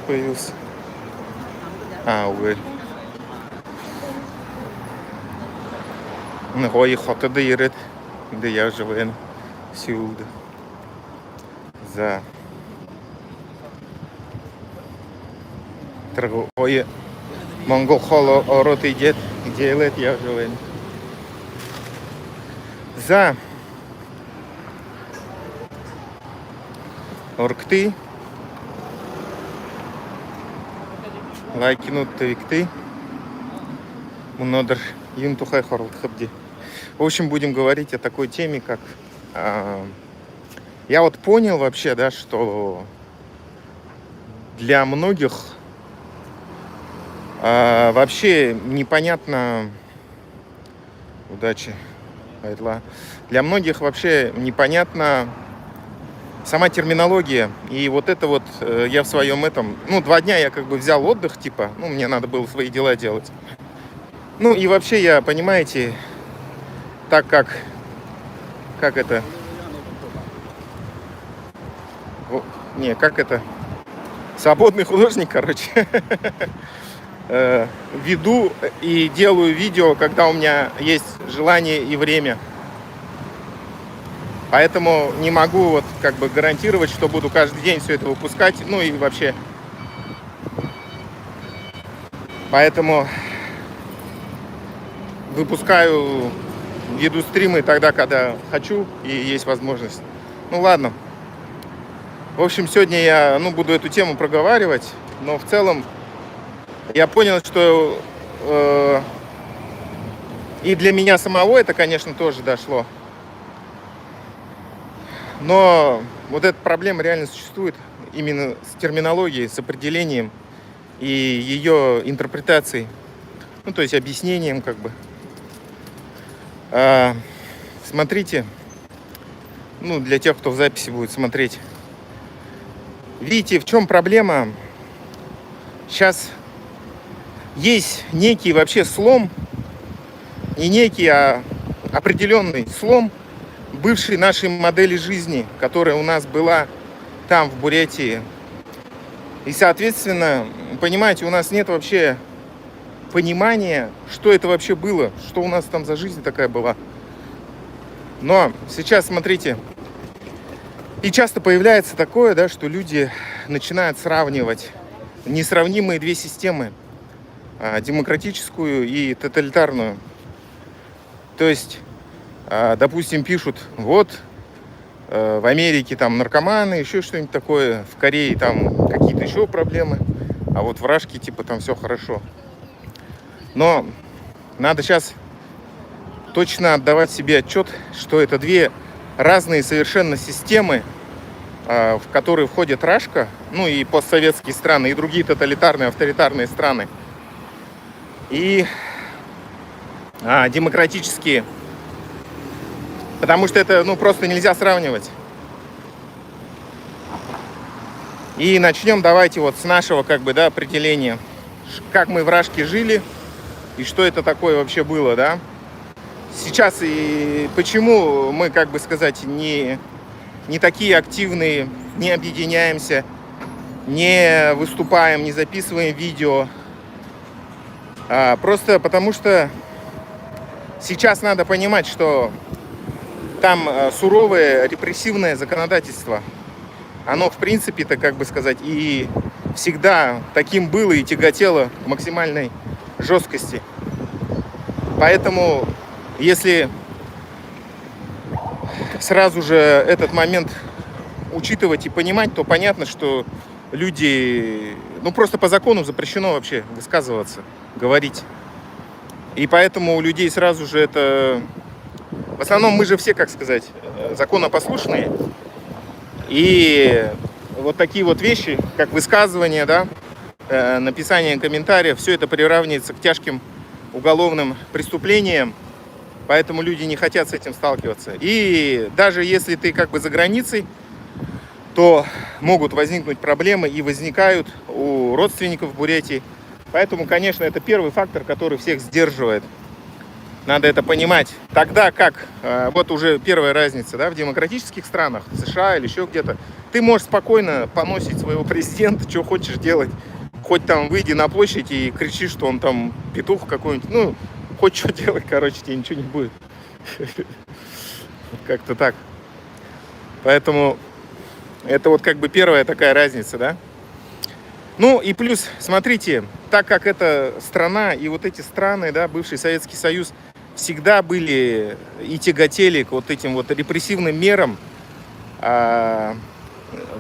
появился. Угол. Гой хотыды ирет. Да я живу сюда. За. Ой, монгол холо орот идет. Делает я живу. За. Оркты. Лайкинут твикты. Мнодр юнтухай хорлд хабди. В общем, будем говорить о такой теме, как... Я вот понял вообще, да, что для многих вообще непонятно... Удачи, Айтла. Для многих вообще непонятна сама терминология. И вот это вот я в своем этом... 2 дня я как бы взял отдых, типа. Мне надо было свои дела делать. И вообще я, понимаете, так как это... Как это? Свободный художник, короче. Веду и делаю видео, когда у меня есть желание и время. Поэтому не могу вот как бы гарантировать, что буду каждый день все это выпускать. И вообще. Поэтому выпускаю, веду стримы тогда, когда хочу и есть возможность. Ладно. В общем, сегодня я буду эту тему проговаривать, но в целом я понял, что и для меня самого это, конечно, тоже дошло. Но вот эта проблема реально существует именно с терминологией, с определением и ее интерпретацией. То есть объяснением как бы. Смотрите, для тех, кто в записи будет смотреть. Видите, в чем проблема? Сейчас есть некий вообще слом, не некий, а определенный слом бывшей нашей модели жизни, которая у нас была там, в Бурятии. И, соответственно, понимаете, у нас нет вообще понимания, что это вообще было, что у нас там за жизнь такая была. Но сейчас, смотрите, и часто появляется такое, да, что люди начинают сравнивать несравнимые 2 системы, демократическую и тоталитарную. То есть, допустим, пишут, вот в Америке там наркоманы, еще что-нибудь такое, в Корее там какие-то еще проблемы, а вот в Рашке типа там все хорошо. Но надо сейчас точно отдавать себе отчет, что это 2 разные совершенно системы, в которые входит Рашка, и постсоветские страны, и другие тоталитарные, авторитарные страны, и демократические. Потому что это просто нельзя сравнивать. И начнем давайте вот с нашего определения. Как мы в Рашке жили и что это такое вообще было, да? Сейчас и почему мы, не такие активные, не объединяемся, не выступаем, не записываем видео. Просто потому что сейчас надо понимать, что там суровое репрессивное законодательство. Оно, в принципе-то, и всегда таким было и тяготело к максимальной жесткости. Поэтому, если сразу же этот момент учитывать и понимать, то понятно, что люди... просто по закону запрещено вообще высказываться, говорить. И поэтому у людей сразу же это... В основном мы же все, законопослушные. И вот такие вот вещи, как высказывание, да, написание комментариев, все это приравнивается к тяжким уголовным преступлениям. Поэтому люди не хотят с этим сталкиваться. И даже если ты за границей, то могут возникнуть проблемы и возникают у родственников в Бурятии. Поэтому, конечно, это первый фактор, который всех сдерживает. Надо это понимать. Тогда как, вот уже первая разница, да, в демократических странах, в США или еще где-то, ты можешь спокойно поносить своего президента, что хочешь делать. Хоть там выйди на площадь и кричи, что он там петух какой-нибудь. Ну, хоть что делать, короче, тебе ничего не будет. Как-то так. Поэтому это вот как бы первая такая разница, да. Ну и плюс, смотрите, так как эта страна и вот эти страны, да, бывший Советский Союз, всегда были и тяготели к вот этим вот репрессивным мерам,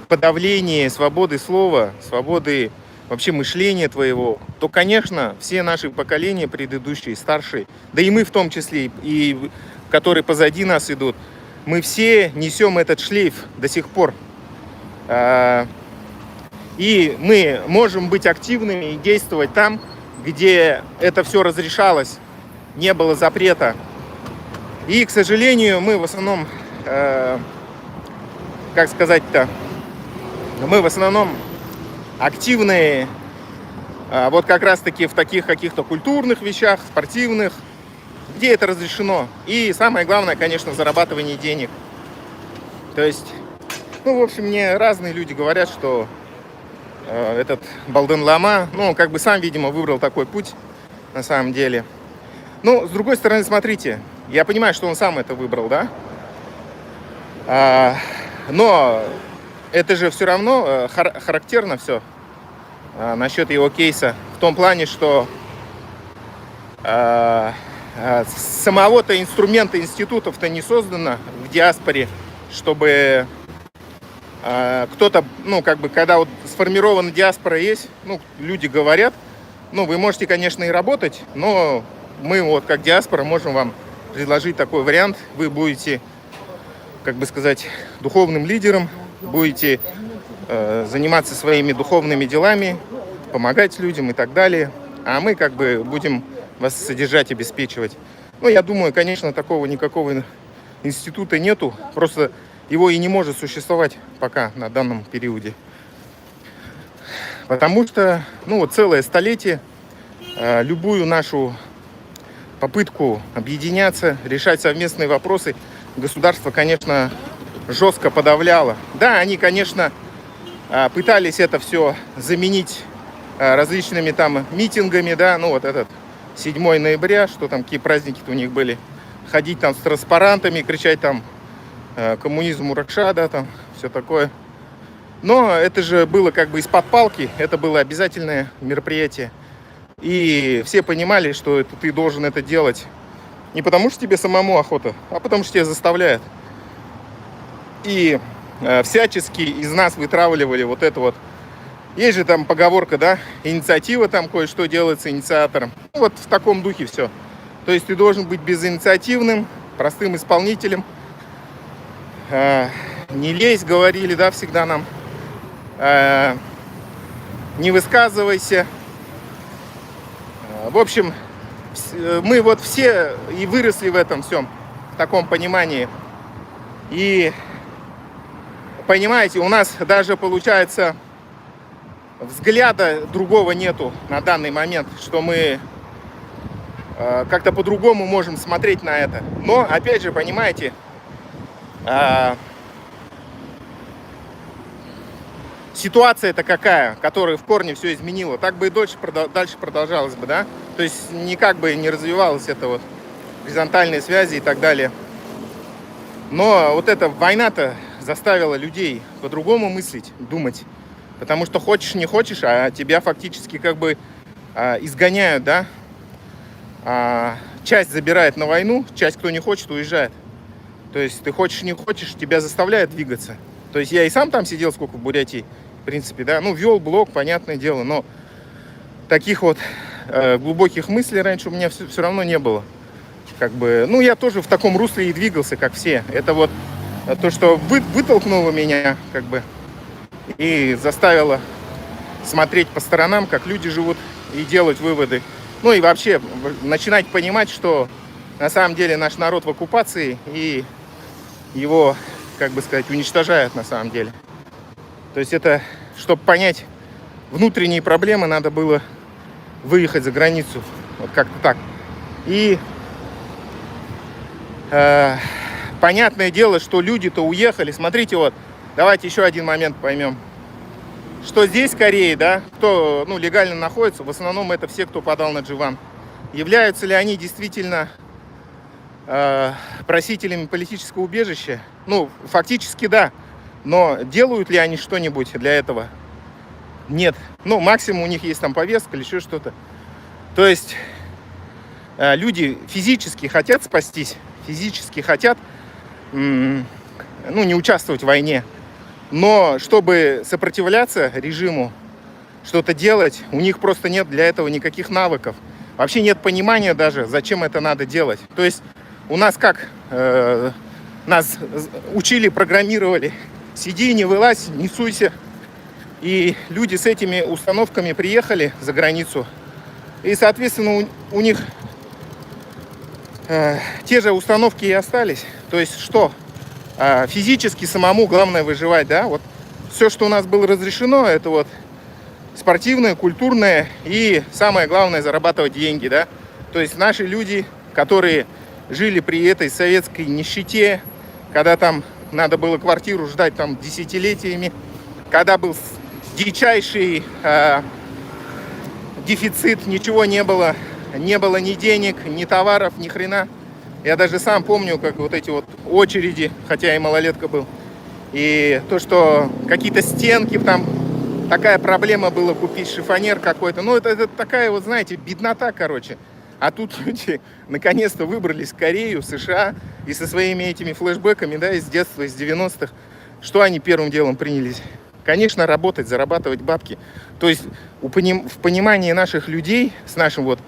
подавления свободы слова, свободы вообще мышления твоего, то, конечно, все наши поколения предыдущие, старшие, да и мы в том числе, и которые позади нас идут, мы все несем этот шлейф до сих пор. И мы можем быть активными и действовать там, где это все разрешалось, не было запрета. И, к сожалению, мы в основном, как сказать-то, мы в основном активные вот как раз-таки в таких каких-то культурных вещах, спортивных, где это разрешено. И самое главное, конечно, в зарабатывании денег. То есть, ну, в общем, мне разные люди говорят, что этот Балдын Лама, ну, он как бы сам, видимо, выбрал такой путь, на самом деле. Ну, с другой стороны, смотрите, я понимаю, что он сам это выбрал, да? Но это же все равно характерно все насчет его кейса. В том плане, что самого-то инструмента институтов-то не создано в диаспоре, чтобы кто-то, ну, как бы, когда вот сформирована диаспора есть, ну, люди говорят, ну, вы можете, конечно, и работать, но мы вот как диаспора можем вам предложить такой вариант. Вы будете, как бы сказать, духовным лидером, будете заниматься своими духовными делами, помогать людям и так далее, а мы как бы будем вас содержать, обеспечивать. Ну, я думаю, конечно, такого никакого института нету, просто его и не может существовать пока на данном периоде. Потому что, ну, вот целое столетие любую нашу попытку объединяться, решать совместные вопросы государство, конечно, жестко подавляло. Да, они, конечно, пытались это все заменить различными там митингами, да, ну вот этот 7 ноября, что там, какие праздники-то у них были, ходить там с транспарантами, кричать там коммунизм Муракша, да, там, все такое. Но это же было как бы из-под палки, это было обязательное мероприятие. И все понимали, что ты должен это делать не потому, что тебе самому охота, а потому, что тебя заставляют. И всячески из нас вытравливали вот это вот. Есть же там поговорка, да, инициатива там кое-что делается инициатором. Ну, вот в таком духе все. То есть ты должен быть безинициативным, простым исполнителем. Не лезь, говорили, да, всегда нам. Не высказывайся. В общем, мы вот все и выросли в этом всем, в таком понимании. И, понимаете, у нас даже, получается, взгляда другого нету на данный момент, что мы как-то по-другому можем смотреть на это. Но, опять же, понимаете, ситуация-то какая, которая в корне все изменила. Так бы и дальше продолжалось бы, да? То есть никак бы не развивалась эта вот горизонтальные связи и так далее. Но вот эта война-то заставила людей по-другому мыслить, думать. Потому что хочешь, не хочешь, а тебя фактически как бы изгоняют, да? Часть забирает на войну, часть, кто не хочет, уезжает. То есть ты хочешь, не хочешь, тебя заставляют двигаться. То есть я и сам там сидел сколько в Бурятии, в принципе, да, ну, вел блог, понятное дело, но таких вот глубоких мыслей раньше у меня все равно не было. Как бы, ну, я тоже в таком русле и двигался, как все. Это вот то, что вытолкнуло меня, как бы, и заставило смотреть по сторонам, как люди живут, и делать выводы. Ну, и вообще начинать понимать, что на самом деле наш народ в оккупации, и его, как бы сказать, уничтожают на самом деле. То есть это, чтобы понять внутренние проблемы, надо было выехать за границу. Вот как-то так. И понятное дело, что люди-то уехали. Смотрите, вот Давайте еще один момент поймем. Что здесь, в Корее, да, кто легально находится, в основном это все, кто подал на G1. Являются ли они действительно просителями политического убежища? Фактически да. Но делают ли они что-нибудь для этого? Нет. Максимум у них есть там повестка или еще что-то. То есть люди физически хотят спастись, физически хотят не участвовать в войне. Но чтобы сопротивляться режиму, что-то делать, у них просто нет для этого никаких навыков. Вообще нет понимания даже, зачем это надо делать. То есть у нас как? Нас учили, программировали. Сиди, не вылазь, не суйся. И люди с этими установками приехали за границу. И, соответственно, у них те же установки и остались. То есть что? Физически самому главное выживать, да? Вот все, что у нас было разрешено, это вот спортивное, культурное и самое главное зарабатывать деньги, да? То есть наши люди, которые жили при этой советской нищете, когда там надо было квартиру ждать там десятилетиями, когда был дичайший дефицит, ничего не было ни денег, ни товаров, ни хрена. Я даже сам помню, как вот эти вот очереди, хотя и малолетка был. И то, что какие-то стенки, там такая проблема была купить шифонер какой-то. Это такая вот, знаете, беднота, короче. А тут люди наконец-то выбрались в Корею, США, и со своими этими флешбэками, да, из детства, из 90-х. Что они первым делом принялись? Конечно, работать, зарабатывать бабки. То есть в понимании наших людей с нашим вот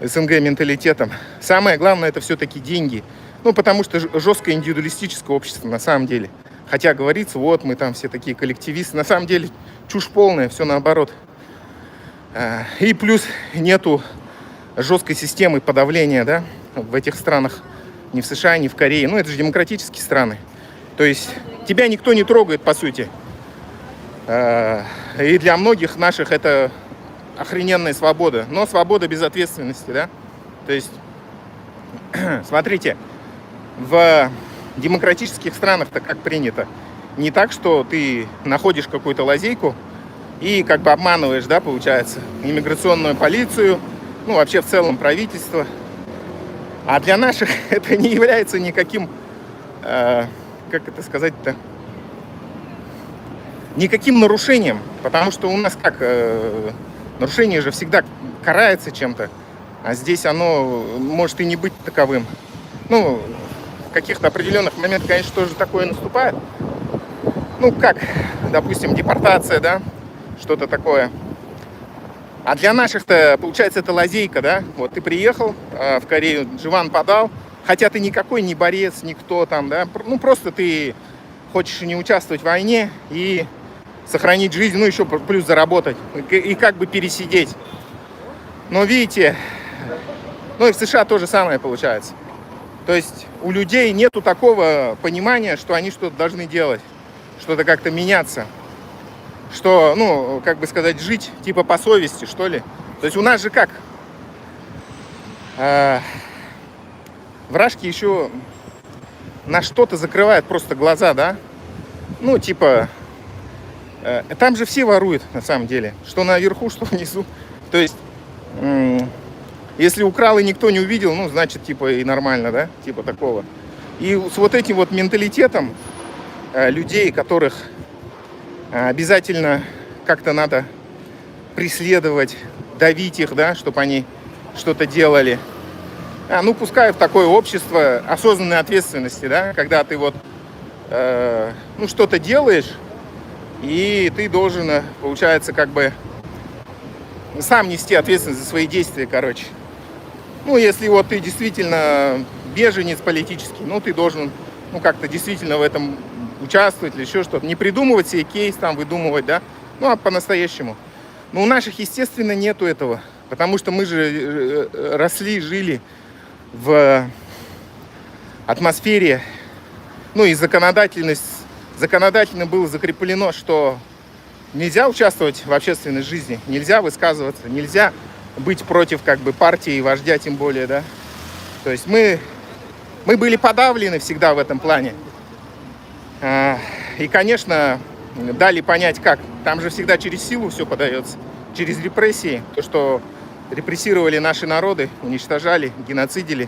СНГ менталитетом самое главное это все-таки деньги. Потому что жесткое индивидуалистическое общество на самом деле. Хотя говорится, вот мы там все такие коллективисты. На самом деле чушь полная, все наоборот. И плюс нету жесткой системы подавления, да, в этих странах. Ни в США, ни в Корее. Это же демократические страны. То есть тебя никто не трогает, по сути. И для многих наших это охрененная свобода. Но свобода без ответственности, да. То есть, смотрите, в демократических странах-то как принято? Не так, что ты находишь какую-то лазейку и как бы обманываешь, да, получается, иммиграционную полицию, вообще в целом правительство. А для наших это не является никаким, как это сказать-то, никаким нарушением. Потому что у нас как, нарушение же всегда карается чем-то. А здесь оно может и не быть таковым. В каких-то определенных моментах, конечно, тоже такое наступает. Как, допустим, депортация, да, что-то такое. А для наших-то, получается, это лазейка, да. Вот ты приехал в Корею, G1 подал, хотя ты никакой не борец, никто там, да. Просто ты хочешь не участвовать в войне и сохранить жизнь, еще плюс заработать и как бы пересидеть. Но видите, и в США то же самое получается. То есть у людей нету такого понимания, что они что-то должны делать, что-то как-то меняться, что, как бы сказать, жить типа по совести, что ли. То есть у нас же как? Вражки еще на что-то закрывают просто глаза, да? Там же все воруют, на самом деле. Что наверху, что внизу. То есть, если украл и никто не увидел, значит, и нормально, да? Такого. И с вот этим вот менталитетом людей, которых обязательно как-то надо преследовать, давить их, да, чтобы они что-то делали. Пускай в такое общество осознанной ответственности, да, когда ты вот, что-то делаешь, и ты должен, получается, как бы сам нести ответственность за свои действия, короче. Если вот ты действительно беженец политический, ты должен, как-то действительно в этом участвовать или еще что-то. Не придумывать себе кейс, там, выдумывать, да, а по-настоящему. Но у наших, естественно, нету этого, потому что мы же росли, жили в атмосфере, и законодательно было закреплено, что нельзя участвовать в общественной жизни, нельзя высказываться, нельзя быть против как бы партии и вождя тем более, да. То есть мы были подавлены всегда в этом плане. И, конечно, дали понять, как. Там же всегда через силу все подается, через репрессии. То, что репрессировали наши народы, уничтожали, геноцидили.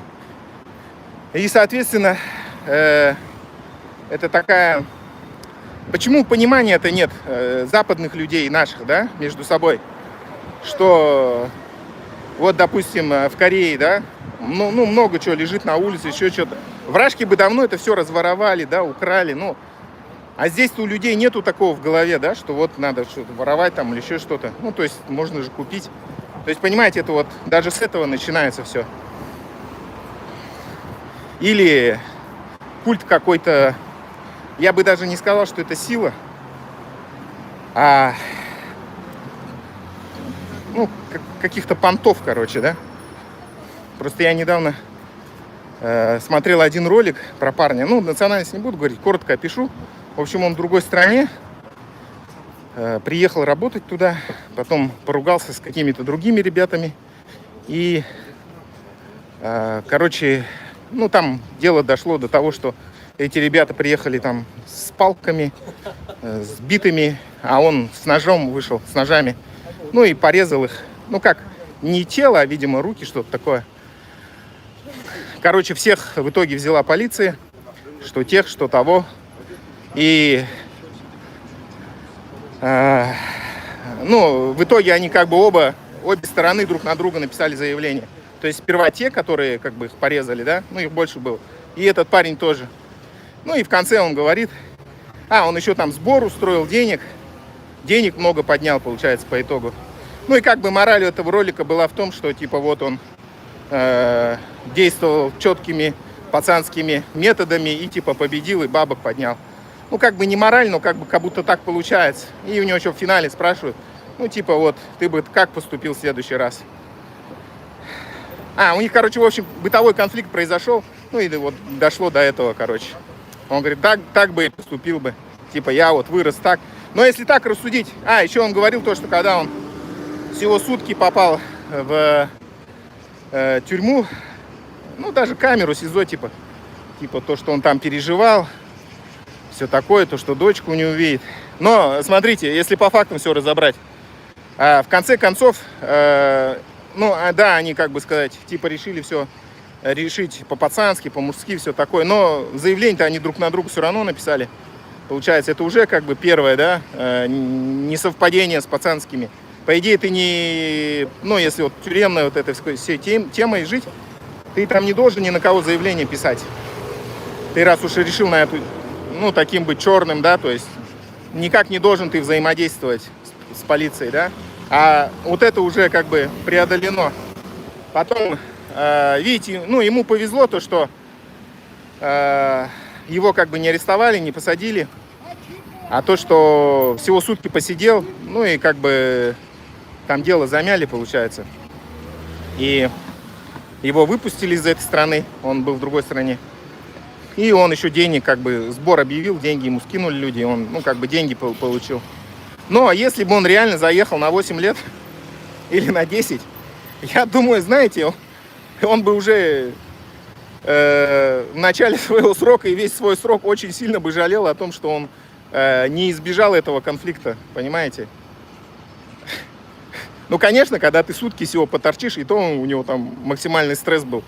И, соответственно, это такая... Почему понимания-то нет западных людей наших, да, между собой? Что вот, допустим, в Корее, да, ну, много чего лежит на улице, еще что-то. Вражки бы давно это все разворовали, да, украли, ну. А здесь-то у людей нету такого в голове, да, что вот надо что-то воровать там или еще что-то. Ну, то есть можно же купить. То есть, понимаете, это вот даже с этого начинается все. Или культ какой-то, я бы даже не сказал, что это сила, а ну, каких-то понтов, короче, да. Просто я недавно смотрел один ролик про парня, ну, национальность не буду говорить, коротко опишу. В общем, он в другой стране, приехал работать туда, потом поругался с какими-то другими ребятами. И, короче, ну, там дело дошло до того, что эти ребята приехали там с палками, с битами, а он с ножом вышел, с ножами. Ну, и порезал их. Ну, как, не тело, а, видимо, руки, что-то такое. Короче, всех в итоге взяла полиция, что тех, что того. И, ну, в итоге они как бы обе стороны друг на друга написали заявление. То есть сперва те, которые как бы их порезали, да, ну, их больше было. И этот парень тоже. Ну, и в конце он говорит, он еще там сбор устроил денег много поднял, получается, по итогу. Ну, и как бы мораль этого ролика была в том, что, типа, вот он действовал четкими пацанскими методами и, типа, победил и бабок поднял. Ну, как бы не мораль, но как будто так получается. И у него еще в финале спрашивают, ну, типа, вот, ты бы как поступил в следующий раз? У них, короче, в общем, бытовой конфликт произошел, ну, и вот дошло до этого, короче. Он говорит, так бы и поступил бы. Типа, я вот вырос так. Но если так рассудить... еще он говорил то, что когда он всего сутки попал в тюрьму, ну, даже камеру СИЗО, типа то, что он там переживал, все такое, то, что дочку не увидит. Но, смотрите, если по фактам все разобрать, в конце концов, они, как бы сказать, типа решили все решить по-пацански, по-мужски, все такое. Но заявление-то они друг на друга все равно написали. Получается, это уже как бы первое, да, несовпадение с пацанскими. По идее, ты не... Ну, если вот тюремной вот этой всей темой жить, ты там не должен ни на кого заявление писать. Ты раз уж решил на эту... Ну, таким быть черным, да, то есть никак не должен ты взаимодействовать с полицией, да. А вот это уже как бы преодолено. Потом, видите, ну, ему повезло то, что его как бы не арестовали, не посадили. А то, что всего сутки посидел, ну, и как бы там дело замяли, получается. И его выпустили из этой страны, он был в другой стране. И он еще денег, как бы, сбор объявил, деньги ему скинули люди, он, ну, как бы, деньги получил. Но если бы он реально заехал на 8 лет или на 10, я думаю, знаете, он бы уже в начале своего срока и весь свой срок очень сильно бы жалел о том, что он не избежал этого конфликта, понимаете? Ну, конечно, когда ты сутки всего поторчишь, и то у него там максимальный стресс был.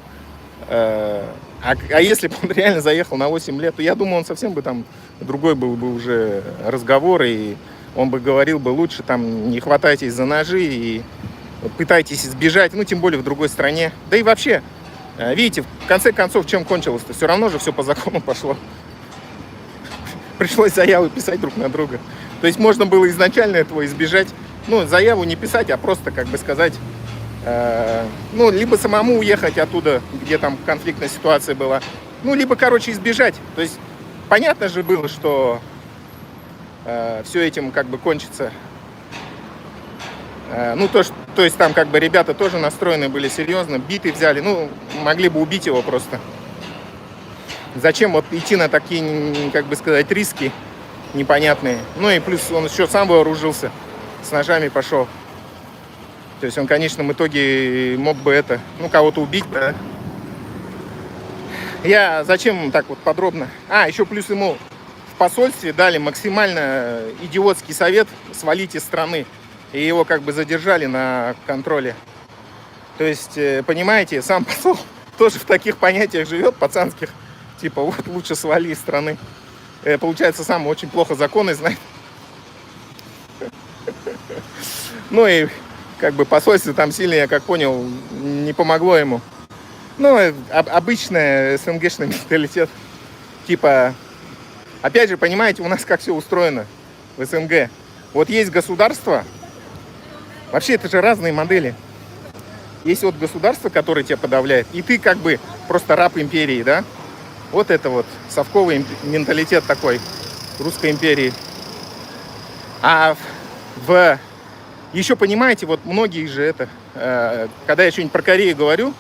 А если бы он реально заехал на 8 лет, то я думаю, он совсем бы там другой был бы уже разговор, и он бы говорил бы лучше, там, не хватайтесь за ножи и пытайтесь избежать, ну, тем более в другой стране. Да и вообще, видите, в конце концов, чем кончилось-то? Все равно же все по закону пошло. Пришлось заяву писать друг на друга. То есть можно было изначально этого избежать. Ну, заяву не писать, а просто, как бы сказать, ну, либо самому уехать оттуда, где там конфликтная ситуация была, ну, либо, короче, избежать. То есть понятно же было, что все этим как бы кончится. Ну, то есть там как бы ребята тоже настроены были серьезно, биты взяли, ну, могли бы убить его просто. Зачем вот идти на такие, как бы сказать, риски непонятные? Ну и плюс он еще сам вооружился, с ножами пошел. То есть он в конечном итоге мог бы кого-то убить, да. Я зачем так вот подробно? Еще плюс ему посольстве дали максимально идиотский совет свалить из страны. И его как бы задержали на контроле. То есть, понимаете, сам посол тоже в таких понятиях живет, пацанских. Типа, вот лучше свали из страны. Получается, сам очень плохо законы знает. Ну и как бы посольство там сильно, я как понял, не помогло ему. Ну, обычный СНГшный менталитет. Типа, опять же, понимаете, у нас как все устроено в СНГ. Вот есть государство. Вообще, это же разные модели. Есть вот государство, которое тебя подавляет, и ты как бы просто раб империи, да? Вот это вот совковый менталитет такой русской империи. А еще понимаете, вот многие же это, когда я что-нибудь про Корею говорю,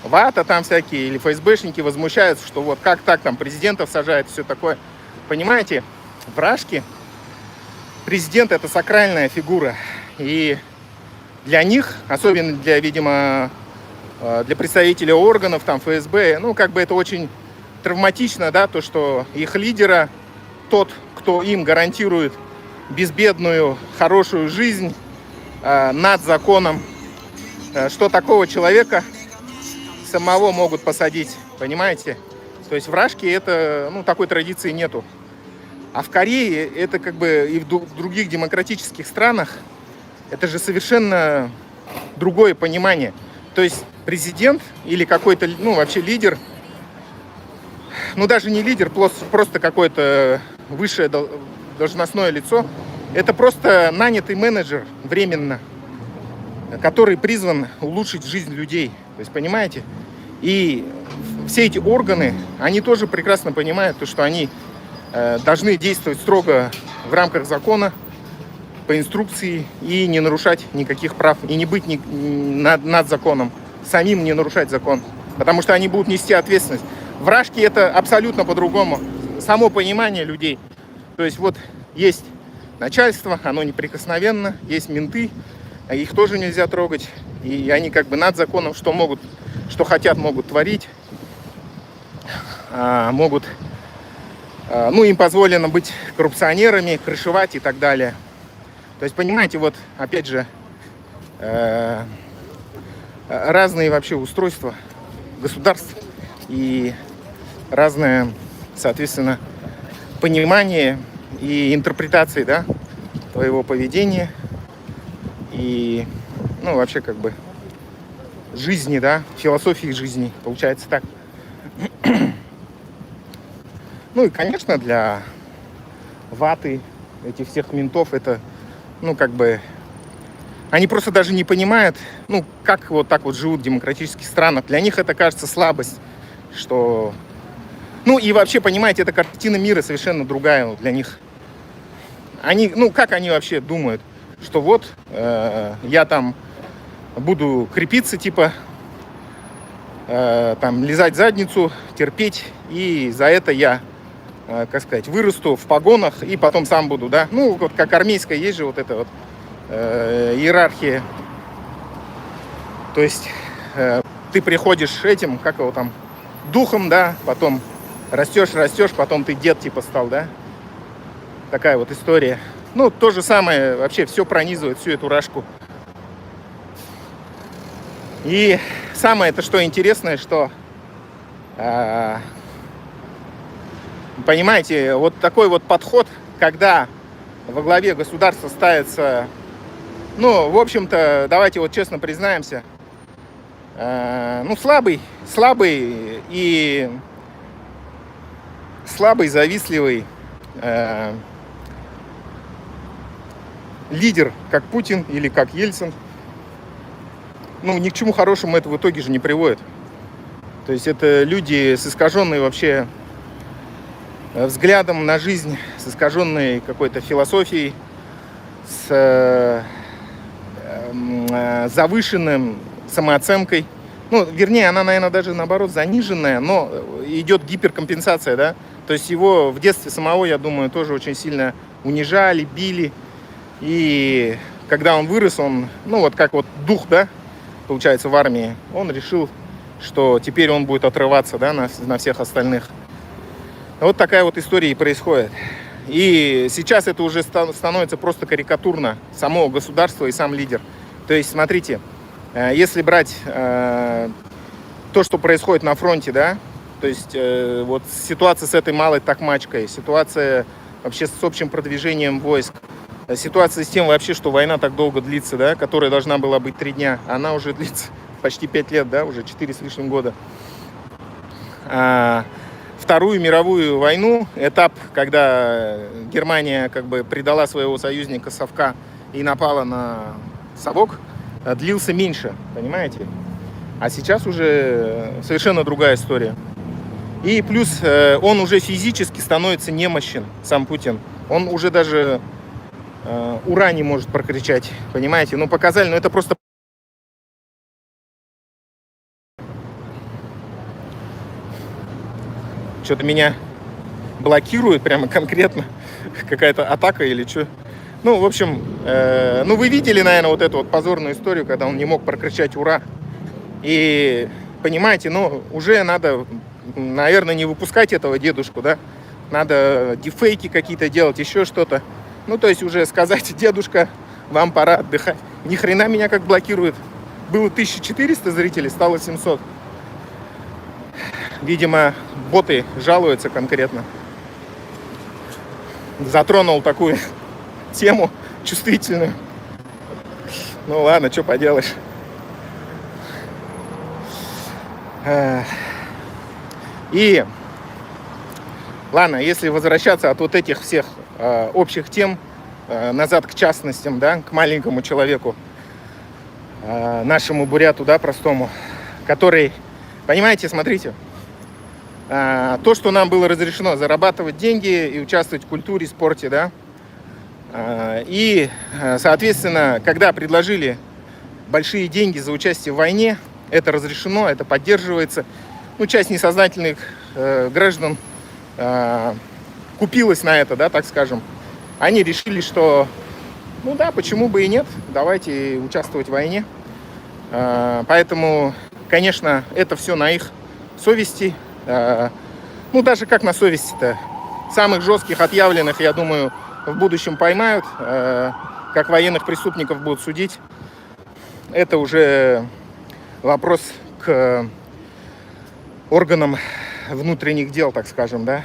ВАТА там всякие или ФСБшники возмущаются, что вот как так там президентов сажают, все такое. Понимаете, в Рашке президент это сакральная фигура. И для них, особенно для, видимо, для представителей органов, там, ФСБ, ну, как бы это очень травматично, да, то, что их лидера, тот, кто им гарантирует безбедную, хорошую жизнь над законом, что такого человека самого могут посадить, понимаете? То есть в Рашке это, ну, такой традиции нету. А в Корее это как бы и в других демократических странах это же совершенно другое понимание. То есть президент или какой-то, ну, вообще лидер, ну, даже не лидер, просто какое-то высшее должностное лицо, это просто нанятый менеджер временно, который призван улучшить жизнь людей. То есть, понимаете? И все эти органы, они тоже прекрасно понимают, то, что они должны действовать строго в рамках закона, по инструкции, и не нарушать никаких прав, и не быть над законом, самим не нарушать закон, потому что они будут нести ответственность. В Рашке это абсолютно по-другому. Само понимание людей. То есть вот есть начальство, оно неприкосновенно, есть менты, а их тоже нельзя трогать, и они как бы над законом, что могут, что хотят, могут творить, могут, ну, им позволено быть коррупционерами, крышевать и так далее. То есть, понимаете, вот, опять же, разные вообще устройства государств и разное, соответственно, понимание и интерпретации, да, твоего поведения и, ну, вообще, как бы, жизни, да, философии жизни, получается так. Ну и, конечно, для ВАТы, этих всех ментов, это, ну, как бы, они просто даже не понимают, ну, как вот так вот живут в демократических странах. Для них это кажется слабость, что... Ну, и вообще, понимаете, эта картина мира совершенно другая для них. Они, ну, как они вообще думают, что вот я там буду крепиться, типа, там, лизать задницу, терпеть, и за это я, как сказать, вырасту в погонах, и потом сам буду, да. Ну, вот как армейская есть же вот эта вот иерархия. То есть ты приходишь этим, как его там, духом, да, потом растешь, потом ты дед типа стал, да. Такая вот история. Ну, то же самое, вообще все пронизывает всю эту Рашку. И самое это что интересное, что, понимаете, вот такой вот подход, когда во главе государства ставится, ну, в общем-то, давайте вот честно признаемся, ну, слабый и завистливый лидер, как Путин или как Ельцин, ну, ни к чему хорошему это в итоге же не приводит. То есть это люди с искаженной вообще взглядом на жизнь, с искаженной какой-то философией, с завышенным самооценкой. Ну, вернее, она, наверное, даже наоборот заниженная, но идет гиперкомпенсация, да. То есть его в детстве самого, я думаю, тоже очень сильно унижали, били. И когда он вырос, он, ну, вот как вот дух, да, получается, в армии, он решил, что теперь он будет отрываться, да, на всех остальных. Вот такая вот история и происходит. И сейчас это уже становится просто карикатурно, само государство и сам лидер. То есть, смотрите, если брать то, что происходит на фронте, да, то есть вот ситуация с этой малой токмачкой, ситуация вообще с общим продвижением войск, ситуация с тем вообще, что война так долго длится, да, которая должна была быть 3 дня, она уже длится почти 5 лет, да, уже 4 с лишним года. Вторую мировую войну, этап, когда Германия как бы предала своего союзника Совка и напала на Совок, длился меньше, понимаете? А сейчас уже совершенно другая история. И плюс он уже физически становится немощен, сам Путин. Он уже даже «Ура» не может прокричать, понимаете? Ну, показали, но это просто... Что-то меня блокирует прямо конкретно. Какая-то атака или что. Ну, в общем, ну, вы видели, наверное, вот эту вот позорную историю, когда он не мог прокричать «Ура». И, понимаете, ну, уже надо, наверное, не выпускать этого дедушку, да? Надо дефейки какие-то делать, еще что-то. Ну, то есть уже сказать: дедушка, вам пора отдыхать. Ни хрена меня как блокирует. Было 1400 зрителей, стало 700. Видимо, боты жалуются конкретно. Затронул такую тему чувствительную. Ну ладно, что поделаешь. И ладно, если возвращаться от вот этих всех общих тем назад к частностям, да, к маленькому человеку, нашему буряту, да, простому, который, понимаете, смотрите, то, что нам было разрешено зарабатывать деньги и участвовать в культуре, спорте, да, и, соответственно, когда предложили большие деньги за участие в войне, это разрешено, это поддерживается. Ну, часть несознательных граждан купилась на это, да, так скажем. Они решили, что, ну да, почему бы и нет, давайте участвовать в войне. Поэтому, конечно, это все на их совести. Ну, даже как на совести-то. Самых жестких, отъявленных, я думаю, в будущем поймают. Как военных преступников будут судить. Это уже вопрос к органам внутренних дел, так скажем, да.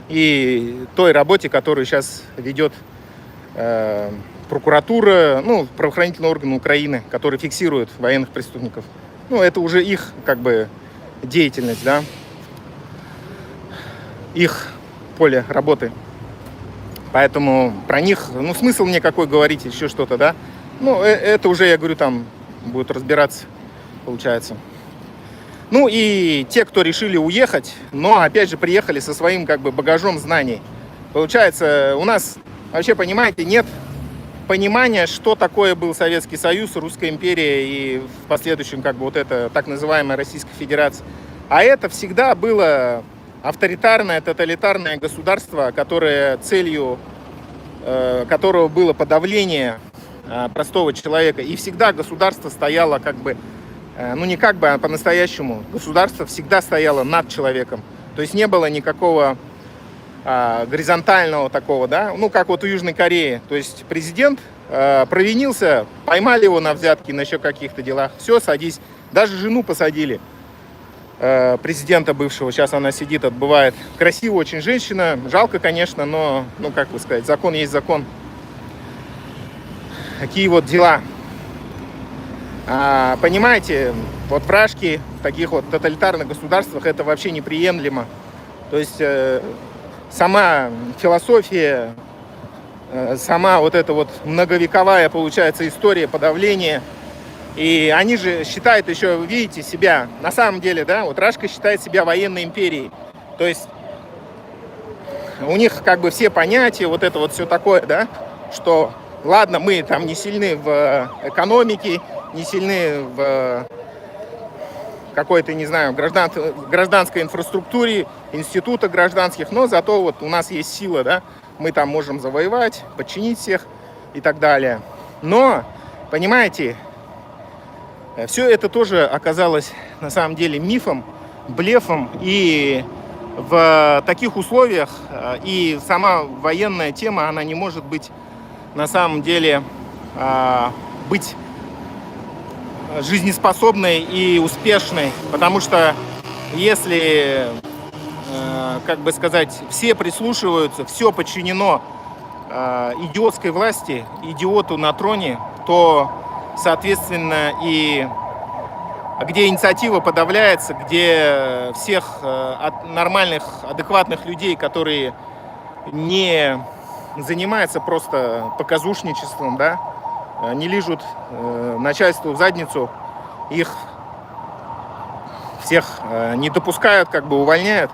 И той работе, которую сейчас ведет прокуратура, ну, правоохранительные органы Украины, которые фиксируют военных преступников. Ну, это уже их, как бы, деятельность, да. Их поле работы. Поэтому про них, ну, смысл мне какой говорить, еще что-то, да. Ну, это уже, я говорю, там будут разбираться, получается. Ну, и те, кто решили уехать, но, опять же, приехали со своим, как бы, багажом знаний. Получается, у нас, вообще, понимаете, нет понимания, что такое был Советский Союз, Русская империя и в последующем, как бы, вот это так называемая Российская Федерация. А это всегда было авторитарное, тоталитарное государство, которое целью которого было подавление простого человека. И всегда государство стояло как бы, ну не как бы, а по-настоящему. Государство всегда стояло над человеком. То есть не было никакого горизонтального такого, да, ну как вот у Южной Кореи. То есть президент провинился, поймали его на взятки, на еще каких-то делах. Все, садись. Даже жену посадили. Президента бывшего, сейчас она сидит, отбывает. Красивая очень женщина, жалко, конечно, но, ну, как бы сказать, закон есть закон. Такие вот дела. Понимаете, вот вражки в таких вот тоталитарных государствах это вообще неприемлемо. То есть сама философия, сама вот эта вот многовековая, получается, история подавления. И они же считают еще, видите, себя, на самом деле, да, вот Рашка считает себя военной империей. То есть у них как бы все понятия, вот это вот все такое, да, что ладно, мы там не сильны в экономике, не сильны в какой-то, не знаю, гражданской инфраструктуре, института гражданских, но зато вот у нас есть сила, да, мы там можем завоевать, подчинить всех и так далее. Но, понимаете, все это тоже оказалось на самом деле мифом, блефом и в таких условиях и сама военная тема, она не может быть на самом деле быть жизнеспособной и успешной, потому что если, как бы сказать, все прислушиваются, все подчинено идиотской власти, идиоту на троне, то, соответственно, и где инициатива подавляется, где всех нормальных, адекватных людей, которые не занимаются просто показушничеством, да, не лижут начальству в задницу, их всех не допускают, как бы увольняют,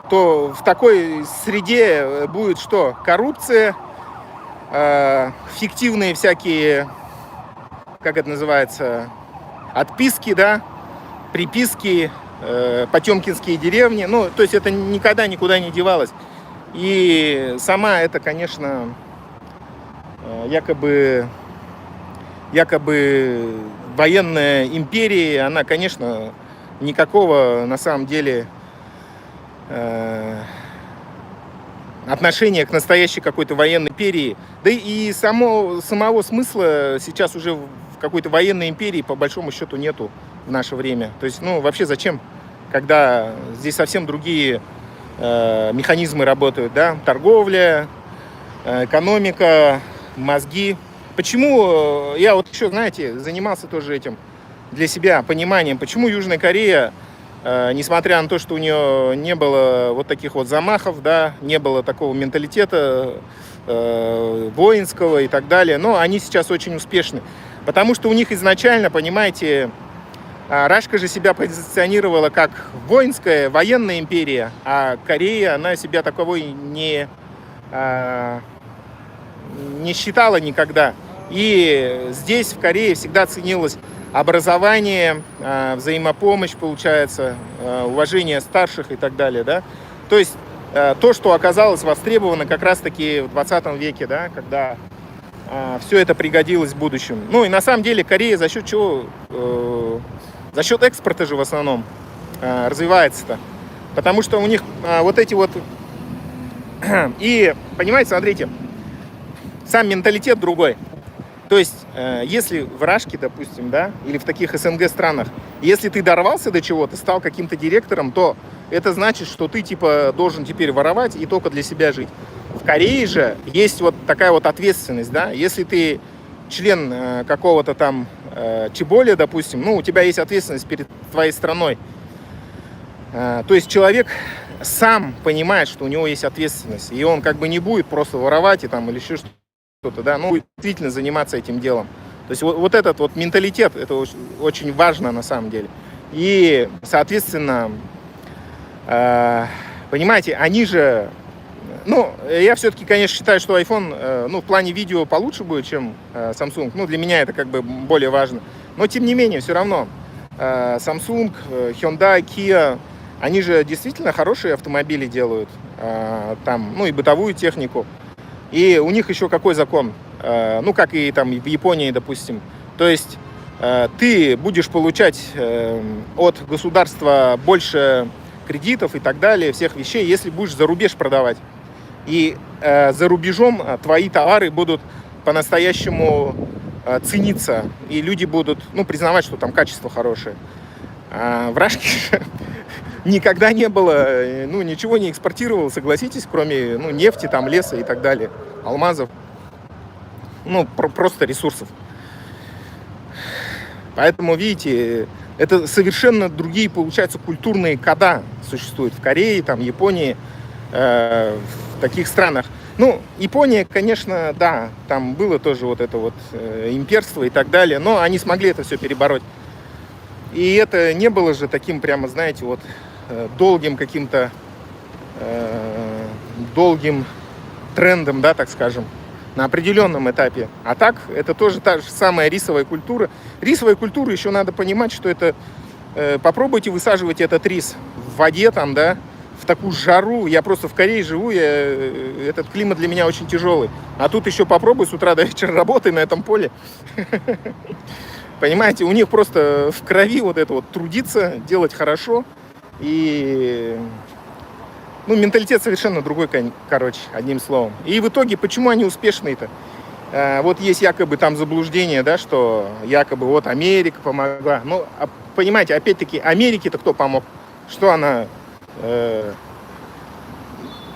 то в такой среде будет что? Коррупция, фиктивные всякие, как это называется, отписки, да, приписки, потемкинские деревни. Ну, то есть это никогда никуда не девалось. И сама это, конечно, якобы военная империя, она, конечно, никакого на самом деле отношения к настоящей какой-то военной империи, да и самого смысла сейчас уже в какой-то военной империи по большому счету нету в наше время. То есть, ну, вообще зачем, когда здесь совсем другие механизмы работают, да, торговля, экономика, мозги. Почему я вот еще, знаете, занимался тоже этим для себя, пониманием, почему Южная Корея, несмотря на то, что у нее не было вот таких вот замахов, да, не было такого менталитета воинского и так далее, но они сейчас очень успешны. Потому что у них изначально, понимаете, Рашка же себя позиционировала как воинская, военная империя, а Корея, она себя таковой не считала никогда. И здесь, в Корее, всегда ценилось образование, взаимопомощь, получается, уважение старших и так далее, да. То есть то, что оказалось востребовано как раз-таки в 20 веке, да, когда все это пригодилось в будущем. Ну и на самом деле Корея за счет чего? За счет экспорта же в основном развивается-то. Потому что у них вот эти вот... И, понимаете, смотрите, сам менталитет другой. То есть, если в Рашке, допустим, да, или в таких СНГ странах, если ты дорвался до чего-то, стал каким-то директором, то это значит, что ты, типа, должен теперь воровать и только для себя жить. В Корее же есть вот такая вот ответственность, да, если ты член какого-то там чеболя, допустим, ну, у тебя есть ответственность перед твоей страной. То есть человек сам понимает, что у него есть ответственность, и он как бы не будет просто воровать и там или еще что-то, да, ну, будет действительно заниматься этим делом. То есть вот этот вот менталитет, это очень важно на самом деле. И, соответственно, понимаете, они же, ну, я все-таки, конечно, считаю, что iPhone, ну, в плане видео получше будет, чем Samsung. Ну, для меня это как бы более важно. Но, тем не менее, все равно Samsung, Hyundai, Kia, они же действительно хорошие автомобили делают, там, ну, и бытовую технику. И у них еще какой закон? Ну, как и там в Японии, допустим. То есть ты будешь получать от государства больше кредитов и так далее, всех вещей, если будешь за рубеж продавать. И за рубежом твои товары будут по-настоящему цениться. И люди будут, ну, признавать, что там качество хорошее. В Рашке никогда не было, ну, ничего не экспортировал, согласитесь, кроме, ну, нефти, там, леса и так далее, алмазов, ну, просто ресурсов. Поэтому, видите, это совершенно другие, получается, культурные кода существуют в Корее, там, Японии, в таких странах. Ну, Япония, конечно, да, там было тоже вот это вот имперство и так далее, но они смогли это все перебороть. И это не было же таким прямо, знаете, вот долгим каким-то долгим трендом, да, так скажем, на определенном этапе. А так, это тоже та же самая рисовая культура. Рисовая культура, еще надо понимать, что это... попробуйте высаживать этот рис в воде, там, да, в такую жару. Я просто в Корее живу, этот климат для меня очень тяжелый. А тут еще попробуй с утра до вечера работай на этом поле. Понимаете, у них просто в крови вот это вот трудиться, делать хорошо. И Ну, менталитет совершенно другой, короче, одним словом. И в итоге, почему они успешные-то? Вот есть якобы там заблуждение, да, что якобы вот Америка помогла. Ну, понимаете, опять-таки, Америке-то кто помог? Что она,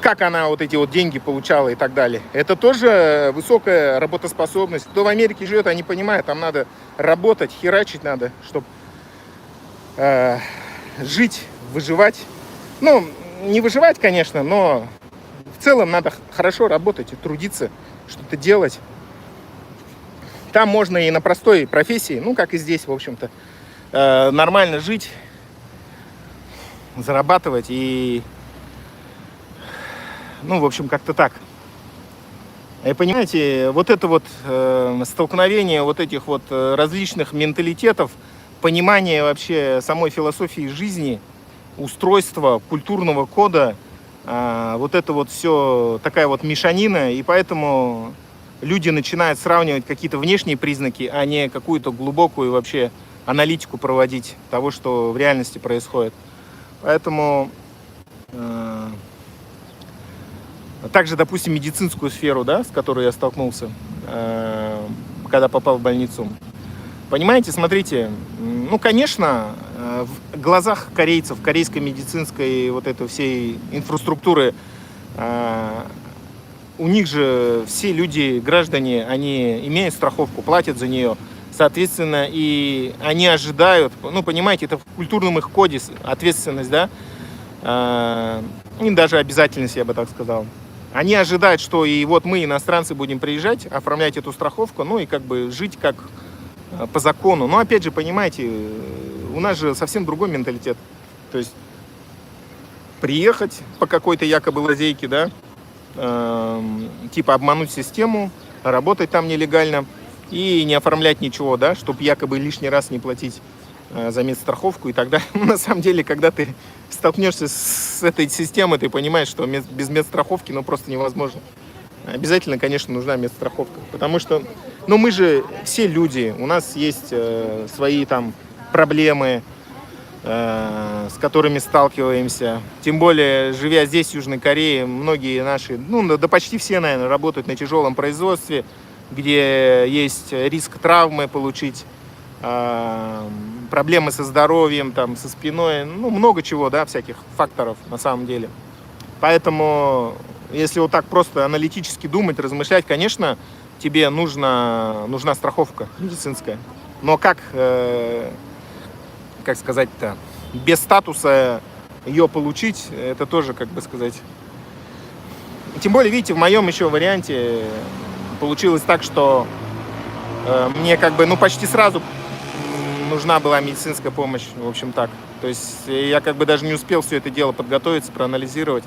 как она вот эти вот деньги получала и так далее. Это тоже высокая работоспособность. Кто в Америке живет, они понимают, там надо работать, херачить надо, чтобы жить, выживать. Ну, не выживать, конечно, но в целом надо хорошо работать и трудиться, что-то делать. Там можно и на простой профессии, ну, как и здесь, в общем-то, нормально жить, зарабатывать и, ну, в общем, как-то так. И понимаете, вот это вот столкновение вот этих вот различных менталитетов, понимание вообще самой философии жизни, устройства, культурного кода, вот это вот все такая вот мешанина, и поэтому люди начинают сравнивать какие-то внешние признаки, а не какую-то глубокую вообще аналитику проводить того, что в реальности происходит. Поэтому также, допустим, медицинскую сферу, да, с которой я столкнулся, когда попал в больницу. Понимаете, смотрите, ну, конечно, в глазах корейцев, корейской медицинской вот этой всей инфраструктуры, у них же все люди, граждане, они имеют страховку, платят за нее. Соответственно, и они ожидают, ну, понимаете, это в культурном их коде ответственность, да, и даже обязательность, я бы так сказал. Они ожидают, что и вот мы, иностранцы, будем приезжать, оформлять эту страховку, ну, и как бы жить как по закону. Но, опять же, понимаете, у нас же совсем другой менталитет. То есть приехать по какой-то якобы лазейке, да, типа обмануть систему, работать там нелегально и не оформлять ничего, да, чтобы якобы лишний раз не платить за медстраховку и так далее. На самом деле, когда ты столкнешься с этой системой, ты понимаешь, что без медстраховки, ну, просто невозможно. Обязательно, конечно, нужна медстраховка, потому что, ну, мы же все люди, у нас есть свои там проблемы, с которыми сталкиваемся. Тем более, живя здесь, в Южной Корее, многие наши, ну, да почти все, наверное, работают на тяжелом производстве, где есть риск травмы получить, проблемы со здоровьем, там, со спиной, ну, много чего, да, всяких факторов на самом деле. Поэтому, если вот так просто аналитически думать, размышлять, конечно, тебе нужна страховка медицинская. Но как сказать-то, без статуса ее получить, это тоже, как бы сказать. Тем более, видите, в моем еще варианте получилось так, что мне как бы, ну, почти сразу нужна была медицинская помощь, в общем, так. То есть я как бы даже не успел все это дело подготовиться, проанализировать.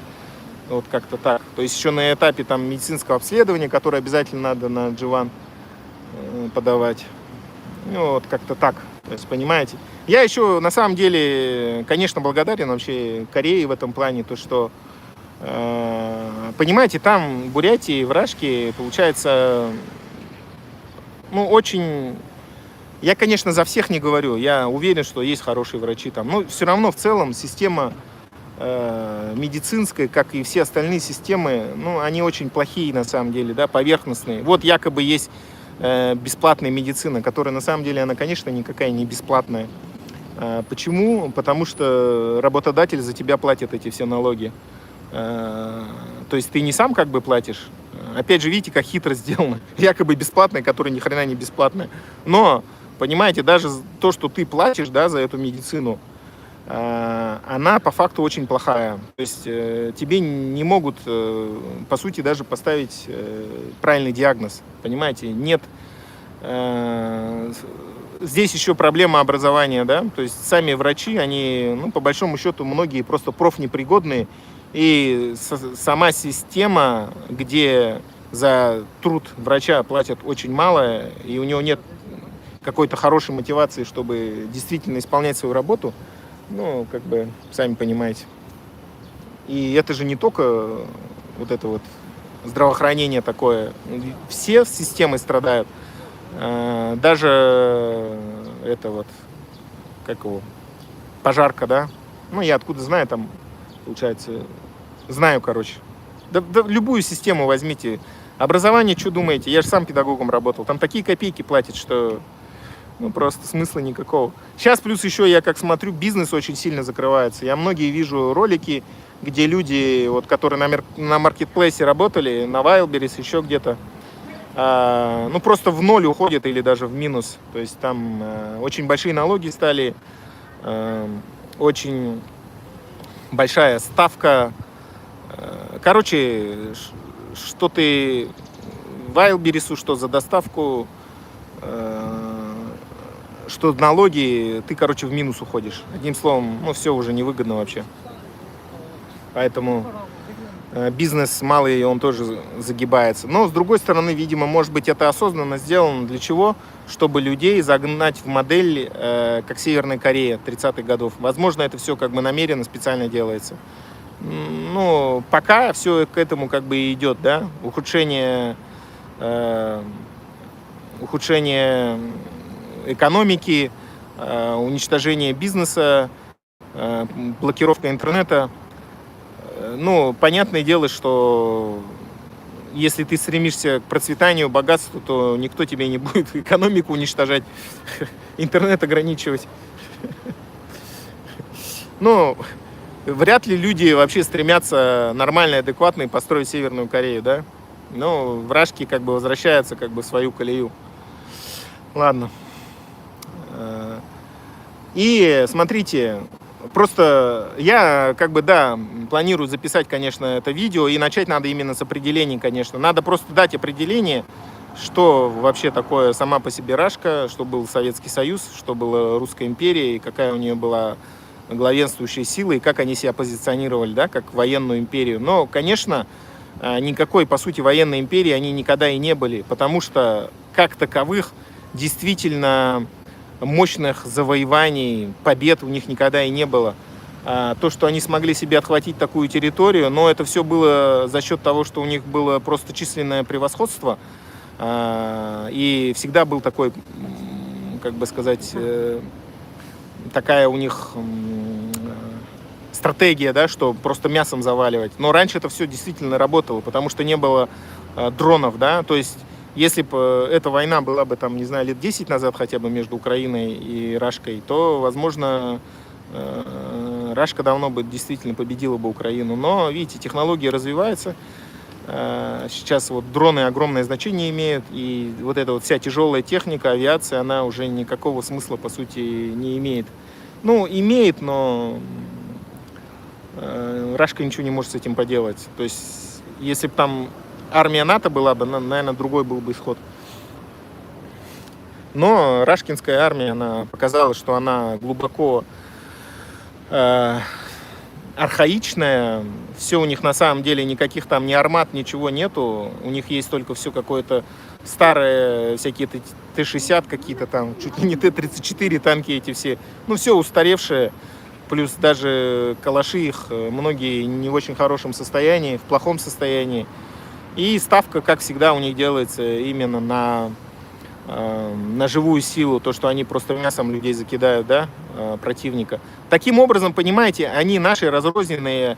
Вот как-то так. То есть еще на этапе там медицинского обследования, которое обязательно надо на G1 подавать. Ну, вот как-то так. То есть, понимаете. Я еще, на самом деле, конечно, благодарен вообще Корее в этом плане, то, что, понимаете, там, в Бурятии, в Рашке, получается, ну, очень... Я, конечно, за всех не говорю. Я уверен, что есть хорошие врачи там. Но все равно, в целом, система медицинская, как и все остальные системы, ну, они очень плохие, на самом деле, да, поверхностные. Вот якобы есть бесплатная медицина, которая, на самом деле, она, конечно, никакая не бесплатная. Почему? Потому что работодатель за тебя платит эти все налоги. То есть ты не сам как бы платишь. Опять же, видите, как хитро сделано. Якобы бесплатная, которая ни хрена не бесплатная. Но, понимаете, даже то, что ты платишь, да, за эту медицину, она по факту очень плохая. То есть тебе не могут, по сути, даже поставить правильный диагноз. Понимаете? Нет. Здесь еще проблема образования, да. То есть сами врачи, они, ну, по большому счету, многие просто профнепригодные. И сама система, где за труд врача платят очень мало, и у него нет какой-то хорошей мотивации, чтобы действительно исполнять свою работу, ну, как бы, сами понимаете. И это же не только вот это вот здравоохранение такое. Все системы страдают. Даже это вот, как его, пожарка, да? Ну, я откуда знаю, там, получается, Знаю, короче. Да любую систему возьмите. Образование, что думаете? Я же сам педагогом работал. Там такие копейки платят, что ну просто смысла никакого. Сейчас плюс еще я как смотрю, бизнес очень сильно закрывается. Я многие вижу ролики, где люди, вот, которые на маркетплейсе работали, на Wildberries, еще где-то, ну просто в ноль уходят или даже в минус. То есть там очень большие налоги стали, очень большая ставка. Короче, что ты Wildberries, что за доставку, что налоги, ты, короче, в минус уходишь. Одним словом, ну все уже невыгодно вообще. Поэтому бизнес малый, он тоже загибается. Но, с другой стороны, видимо, может быть, это осознанно сделано. Для чего? Чтобы людей загнать в модель, как Северная Корея 30-х годов. Возможно, это все как бы намеренно, специально делается. Ну, пока все к этому как бы и идет, да? Ухудшение экономики, уничтожение бизнеса, блокировка интернета. Ну, понятное дело, что если ты стремишься к процветанию, богатству, то никто тебе не будет экономику уничтожать, интернет ограничивать. Ну, вряд ли люди вообще стремятся нормально и адекватно построить Северную Корею, да? Но вражки как бы возвращаются как бы в свою колею. Ладно. И смотрите, просто я как бы, да, планирую записать, конечно, это видео, и начать надо именно с определений, конечно. Надо просто дать определение, что вообще такое сама по себе Рашка, что был Советский Союз, что была Русская империя, и какая у нее была главенствующая сила, и как они себя позиционировали, да, как военную империю. Но, конечно, никакой, по сути, военной империи они никогда и не были, потому что, как таковых, действительно мощных завоеваний, побед у них никогда и не было. То, что они смогли себе отхватить такую территорию, но это все было за счет того, что у них было просто численное превосходство, и всегда был такой, как бы сказать, такая у них стратегия, да, что просто мясом заваливать. Но раньше это все действительно работало, потому что не было дронов, да, то есть если бы эта война была бы, там, не знаю, лет 10 назад хотя бы между Украиной и Рашкой, то, возможно, Рашка давно бы действительно победила бы Украину. Но, видите, технологии развиваются. Сейчас вот дроны огромное значение имеют, и вот эта вот вся тяжелая техника, авиация, она уже никакого смысла, по сути, не имеет. Ну, имеет, но Рашка ничего не может с этим поделать. То есть, если бы там армия НАТО была бы, наверное, другой был бы исход. Но рашкинская армия, она показала, что она глубоко архаичная. Все у них на самом деле никаких там ни армат, ничего нету. У них есть только все какое-то старое, всякие Т-60 какие-то там, чуть ли не Т-34 танки эти все. Ну, все устаревшее. Плюс даже калаши их, многие не в очень хорошем состоянии, в плохом состоянии. И ставка, как всегда, у них делается именно на живую силу, то, что они просто мясом людей закидают, да, противника. Таким образом, понимаете, они наши разрозненные,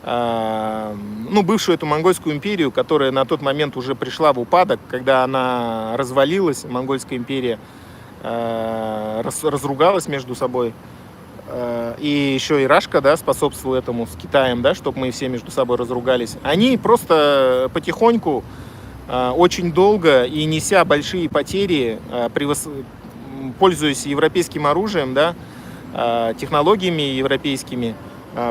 ну, бывшую эту монгольскую империю, которая на тот момент уже пришла в упадок, когда она развалилась, монгольская империя разругалась между собой. И еще и Рашка, да, способствовал этому с Китаем, да, чтобы мы все между собой разругались. Они просто потихоньку, очень долго и неся большие потери, пользуясь европейским оружием, да, технологиями европейскими,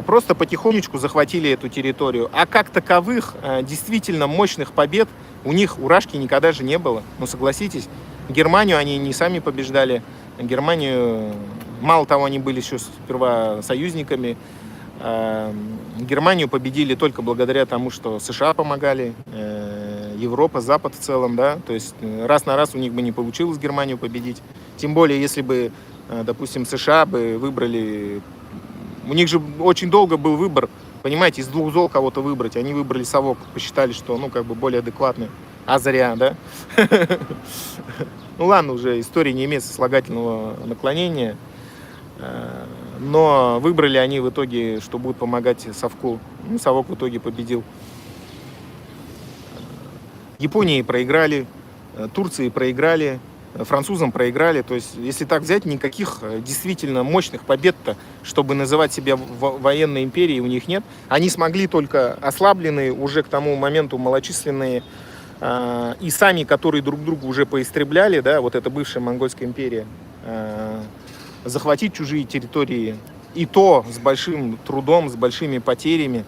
просто потихонечку захватили эту территорию. А как таковых действительно мощных побед у них, у Рашки, никогда же не было. Ну, согласитесь, Германию они не сами побеждали. Германию, мало того, они были еще сперва союзниками. Германию победили только благодаря тому, что США помогали, Европа, Запад в целом, да, то есть раз на раз у них бы не получилось Германию победить. Тем более, если бы, допустим, США бы выбрали, у них же очень долго был выбор, понимаете, из двух зол кого-то выбрать. Они выбрали совок, посчитали, что, ну, как бы более адекватный. А зря, да? Ну ладно, уже история не имеет сослагательного наклонения. Но выбрали они в итоге, что будут помогать совку. Ну, совок в итоге победил. Японии проиграли, Турции проиграли, французам проиграли. То есть, если так взять, никаких действительно мощных побед-то, чтобы называть себя военной империей, у них нет. Они смогли только ослабленные, уже к тому моменту малочисленные, и сами, которые друг друга уже поистребляли, да, вот эта бывшая Монгольская империя, захватить чужие территории, и то с большим трудом, с большими потерями.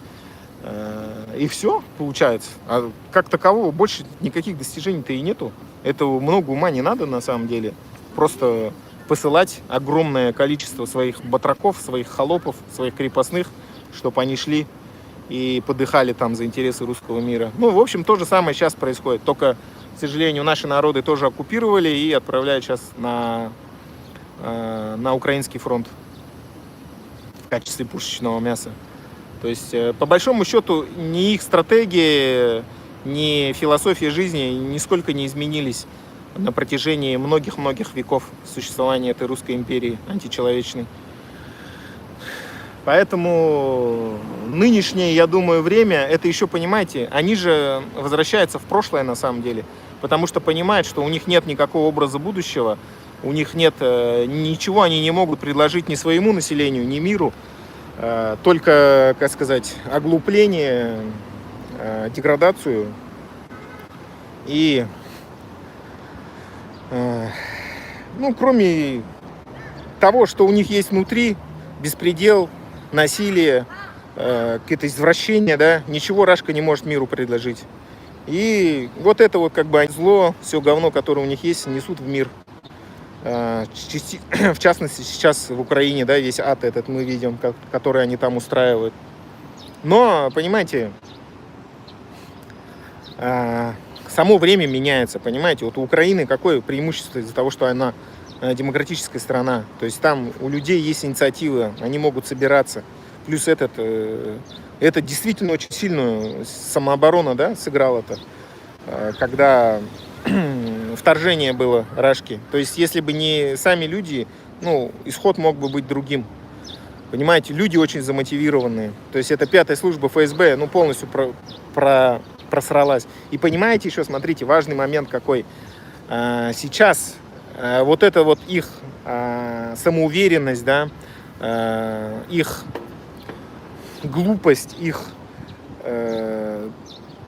И все получается. А как такового больше никаких достижений-то и нету. Этого много ума не надо на самом деле. Просто посылать огромное количество своих батраков, своих холопов, своих крепостных, чтобы они шли и подыхали там за интересы русского мира. Ну, в общем, то же самое сейчас происходит. Только, к сожалению, наши народы тоже оккупировали и отправляют сейчас на украинский фронт в качестве пушечного мяса. То есть, по большому счету, ни их стратегия, ни философия жизни нисколько не изменились на протяжении многих-многих веков существования этой русской империи античеловечной. Поэтому нынешнее, я думаю, время, это еще, понимаете, они же возвращаются в прошлое на самом деле, потому что понимают, что у них нет никакого образа будущего, у них нет ничего, они не могут предложить ни своему населению, ни миру, только, как сказать, оглупление, деградацию и, ну, кроме того, что у них есть внутри, беспредел, насилие, какое-то извращение, да, ничего Рашка не может миру предложить. И вот это вот как бы зло, все говно, которое у них есть, несут в мир. В частности, сейчас в Украине, да, весь ад этот мы видим, который они там устраивают. Но, понимаете, само время меняется, понимаете. Вот у Украины какое преимущество из-за того, что она демократическая страна. То есть там у людей есть инициатива, они могут собираться. Плюс это действительно очень сильную самооборона, да, сыграла-то, когда вторжение было Рашки. То есть если бы не сами люди, ну, исход мог бы быть другим. Понимаете, люди очень замотивированные. То есть это 5-я служба ФСБ, ну, полностью просралась. И понимаете еще, смотрите, важный момент какой. Сейчас вот это вот их самоуверенность, да, их глупость, их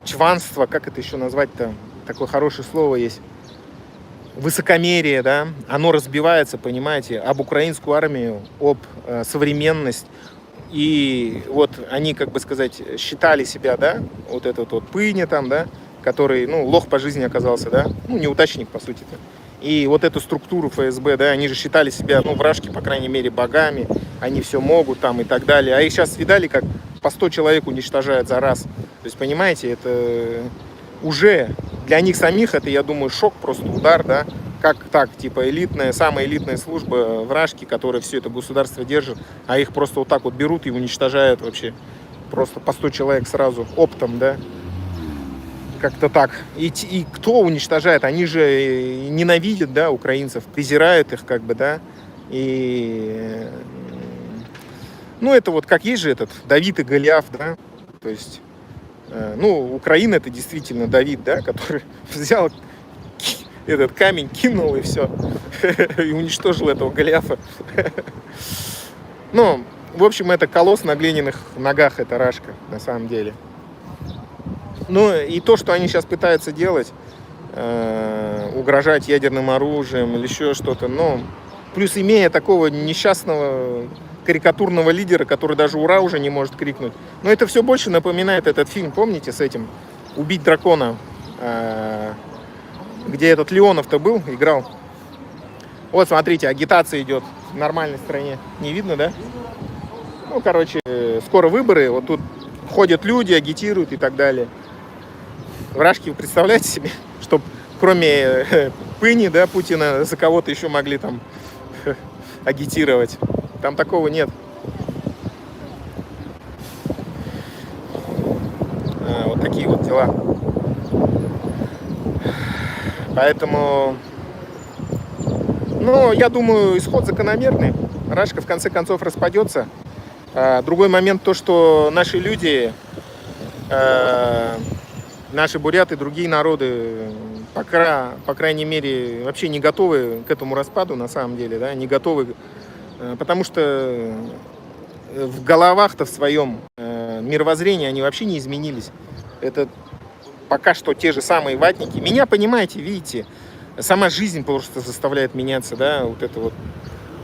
чванство, как это еще назвать-то, такое хорошее слово есть, высокомерие, да, оно разбивается, понимаете, об украинскую армию, об современность. И вот они, как бы сказать, считали себя, да, вот этот вот Пыня там, да, который, ну, лох по жизни оказался, да, ну, неудачник, по сути-то. И вот эту структуру ФСБ, да, они же считали себя, ну, вражки, по крайней мере, богами, они все могут там и так далее. А их сейчас видали, как по 100 человек уничтожают за раз. То есть, понимаете, это уже для них самих, это, я думаю, шок, просто удар, да. Как так, типа, элитная, самая элитная служба вражки, которая все это государство держит, а их просто вот так вот берут и уничтожают вообще. Просто по 100 человек сразу, оптом, да. Как-то так. И кто уничтожает? Они же ненавидят, да, украинцев, презирают их, как бы, да. И, ну, это вот как есть же этот Давид и Голиаф, да. То есть, ну, Украина это действительно Давид, да, который взял этот камень, кинул и все. И уничтожил этого Голиафа. Ну, в общем, это колосс на глиняных ногах, это Рашка, на самом деле. Ну, и то, что они сейчас пытаются делать, угрожать ядерным оружием или еще что-то, ну, плюс имея такого несчастного карикатурного лидера, который даже «Ура» уже не может крикнуть. Но это все больше напоминает этот фильм, помните, с этим «Убить дракона», где этот Леонов-то был, играл. Вот, смотрите, агитация идет в нормальной стране. Не видно, да? Ну, короче, скоро выборы, вот тут ходят люди, агитируют и так далее. Вражки, вы представляете себе, чтобы кроме Пыни, да, Путина, за кого-то еще могли там агитировать. Там такого нет. Вот такие вот дела. Но я думаю, исход закономерный. Рашка в конце концов распадется. Другой момент то, что наши люди, наши буряты, другие народы, по крайней мере, вообще не готовы к этому распаду, на самом деле, да, не готовы, потому что в головах-то в своем мировоззрении они вообще не изменились. Это пока что те же самые ватники. Меня, понимаете, видите, сама жизнь просто заставляет меняться, да, вот это вот,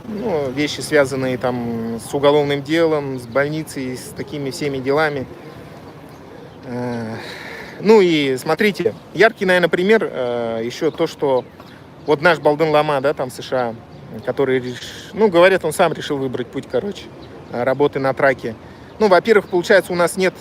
ну, вещи, связанные там с уголовным делом, с больницей, с такими всеми делами. Ну и смотрите, яркий, наверное, пример еще то, что вот наш Балдын Лама, да, там в США, который, ну, говорят, он сам решил выбрать путь, короче, работы на траке. Ну, во-первых, получается, у нас нет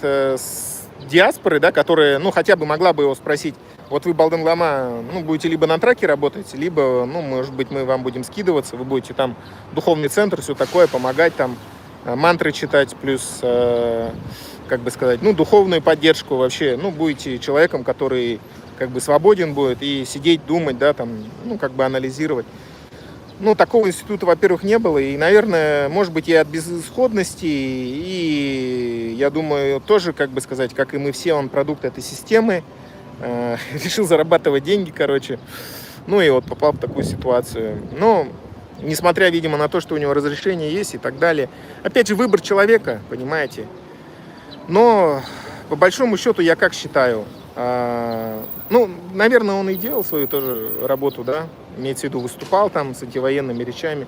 диаспоры, да, которая, ну, хотя бы могла бы его спросить, вот вы, Балдын Лама, ну, будете либо на траке работать, либо, ну, может быть, мы вам будем скидываться, вы будете там духовный центр, все такое, помогать там, мантры читать, плюс, как бы сказать, ну, духовную поддержку вообще, ну, будете человеком, который как бы свободен будет и сидеть, думать, да, там, ну, как бы анализировать. Ну, такого института, во-первых, не было, и, наверное, может быть, и от безысходности, и, я думаю, тоже, как бы сказать, как и мы все, он продукт этой системы, решил зарабатывать деньги, короче, ну, и вот попал в такую ситуацию. Но, несмотря, видимо, на то, что у него разрешение есть и так далее, опять же, выбор человека, понимаете, но, по большому счету, я как считаю, ну, наверное, он и делал свою тоже работу, да, имеется в виду, выступал там с антивоенными речами.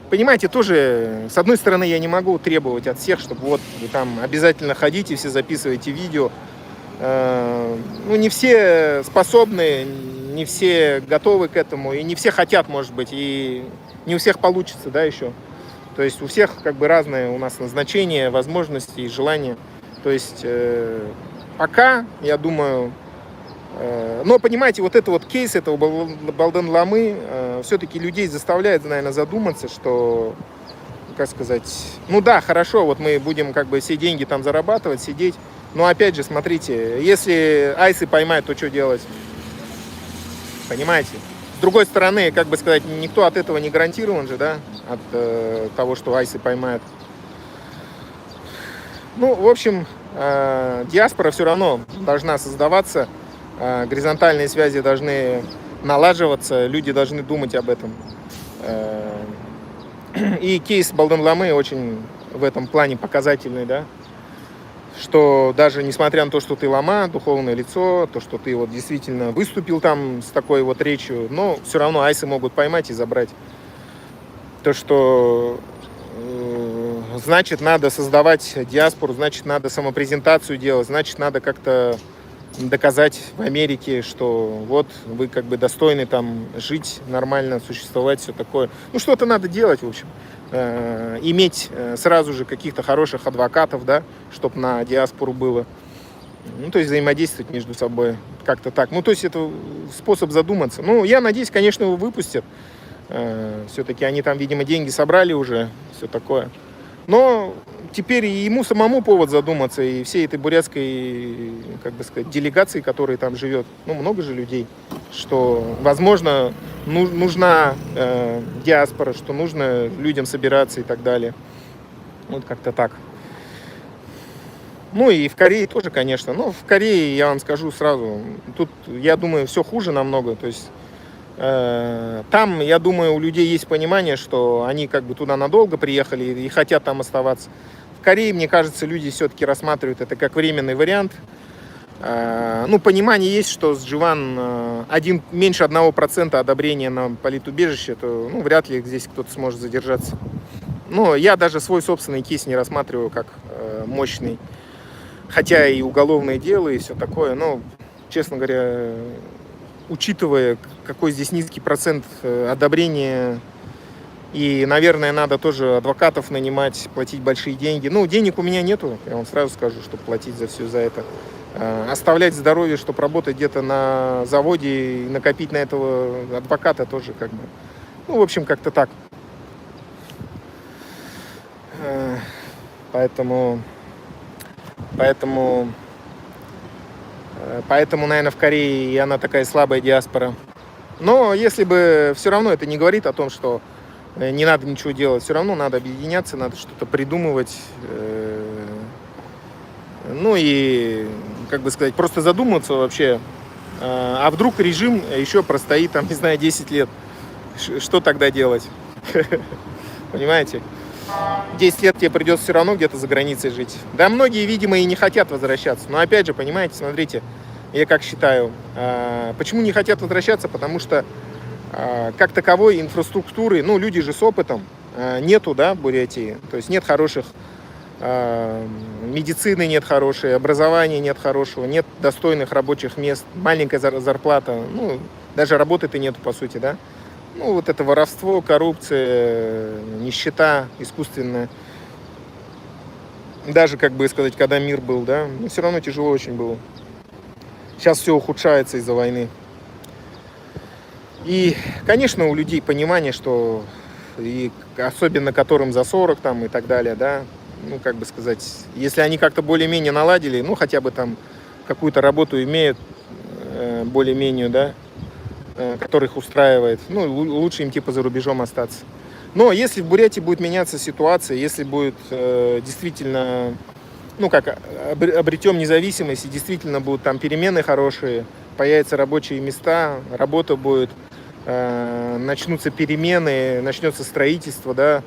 Понимаете, тоже, с одной стороны, я не могу требовать от всех, чтобы вот вы там обязательно ходите, все записывайте видео. Ну, не все способны, не все готовы к этому, и не все хотят, может быть, и не у всех получится, да, еще. То есть у всех как бы разное у нас назначение, возможности и желания. То есть пока, я думаю, но, понимаете, вот это вот кейс этого Балдын Ламы все-таки людей заставляет, наверное, задуматься, что, как сказать, ну да, хорошо, вот мы будем как бы все деньги там зарабатывать, сидеть, но опять же, смотрите, если айсы поймают, то что делать? Понимаете? С другой стороны, как бы сказать, никто от этого не гарантирован же, да, от того, что айсы поймают. Ну, в общем, диаспора все равно должна создаваться, горизонтальные связи должны налаживаться, люди должны думать об этом. И кейс Балдын Ламы очень в этом плане показательный, да, что даже несмотря на то, что ты лама, духовное лицо, то, что ты вот действительно выступил там с такой вот речью, но все равно айсы могут поймать и забрать. То, что значит, надо создавать диаспору, значит, надо самопрезентацию делать, значит, надо как-то доказать в Америке, что вот вы как бы достойны там жить, нормально существовать, все такое. Ну, что-то надо делать, в общем. Иметь сразу же каких-то хороших адвокатов, да, чтобы на диаспору было. Ну, то есть взаимодействовать между собой как-то так. Ну, то есть это способ задуматься. Ну, я надеюсь, конечно, его выпустят. Все-таки они там, видимо, деньги собрали уже, все такое. Но теперь и ему самому повод задуматься, и всей этой бурятской, как бы сказать, делегации, которая там живет, ну, много же людей, что, возможно, нужна диаспора, что нужно людям собираться и так далее. Вот как-то так. Ну и в Корее тоже, конечно. Но в Корее, я вам скажу сразу, тут, я думаю, все хуже намного. То есть там, я думаю, у людей есть понимание, что они как бы туда надолго приехали и хотят там оставаться. В Корее, мне кажется, люди все-таки рассматривают это как временный вариант. Ну, понимание есть, что с Дживан меньше 1% одобрения на политубежище, то, ну, вряд ли здесь кто-то сможет задержаться. Но я даже свой собственный кейс не рассматриваю как мощный. Хотя и уголовное дело, и все такое. Но, честно говоря, учитывая, какой здесь низкий процент одобрения, и, наверное, надо тоже адвокатов нанимать, платить большие деньги. Ну, денег у меня нету, я вам сразу скажу, чтобы платить за все за это. Оставлять здоровье, чтобы работать где-то на заводе и накопить на этого адвоката тоже как бы. Ну, в общем, как-то так. Поэтому, наверное, в Корее она такая слабая диаспора. Но если бы все равно это не говорит о том, что не надо ничего делать, все равно надо объединяться, надо что-то придумывать. Ну и, как бы сказать, просто задуматься вообще, а вдруг режим еще простоит, там, не знаю, 10 лет. Что тогда делать? Понимаете? 10 лет тебе придется все равно где-то за границей жить. Да, многие, видимо, и не хотят возвращаться. Но опять же, понимаете, смотрите, я как считаю, почему не хотят возвращаться? Потому что как таковой инфраструктуры, ну, люди же с опытом, нету, да, в Бурятии. То есть нет хороших медицины, нет хорошей, образования нет хорошего, нет достойных рабочих мест, маленькая зарплата, ну, даже работы-то нету, по сути, да. Ну, вот это воровство, коррупция, нищета искусственная. Даже, как бы сказать, когда мир был, да, но все равно тяжело очень было. Сейчас все ухудшается из-за войны. И, конечно, у людей понимание, что, и особенно которым за 40 там и так далее, да, ну, как бы сказать, если они как-то более-менее наладили, ну, хотя бы там какую-то работу имеют, более-менее, да, который их устраивает, ну, лучше им типа за рубежом остаться. Но если в Бурятии будет меняться ситуация, если будет действительно, ну, как обретем независимость, и действительно будут там перемены хорошие, появятся рабочие места, работа будет, начнутся перемены, начнется строительство, да,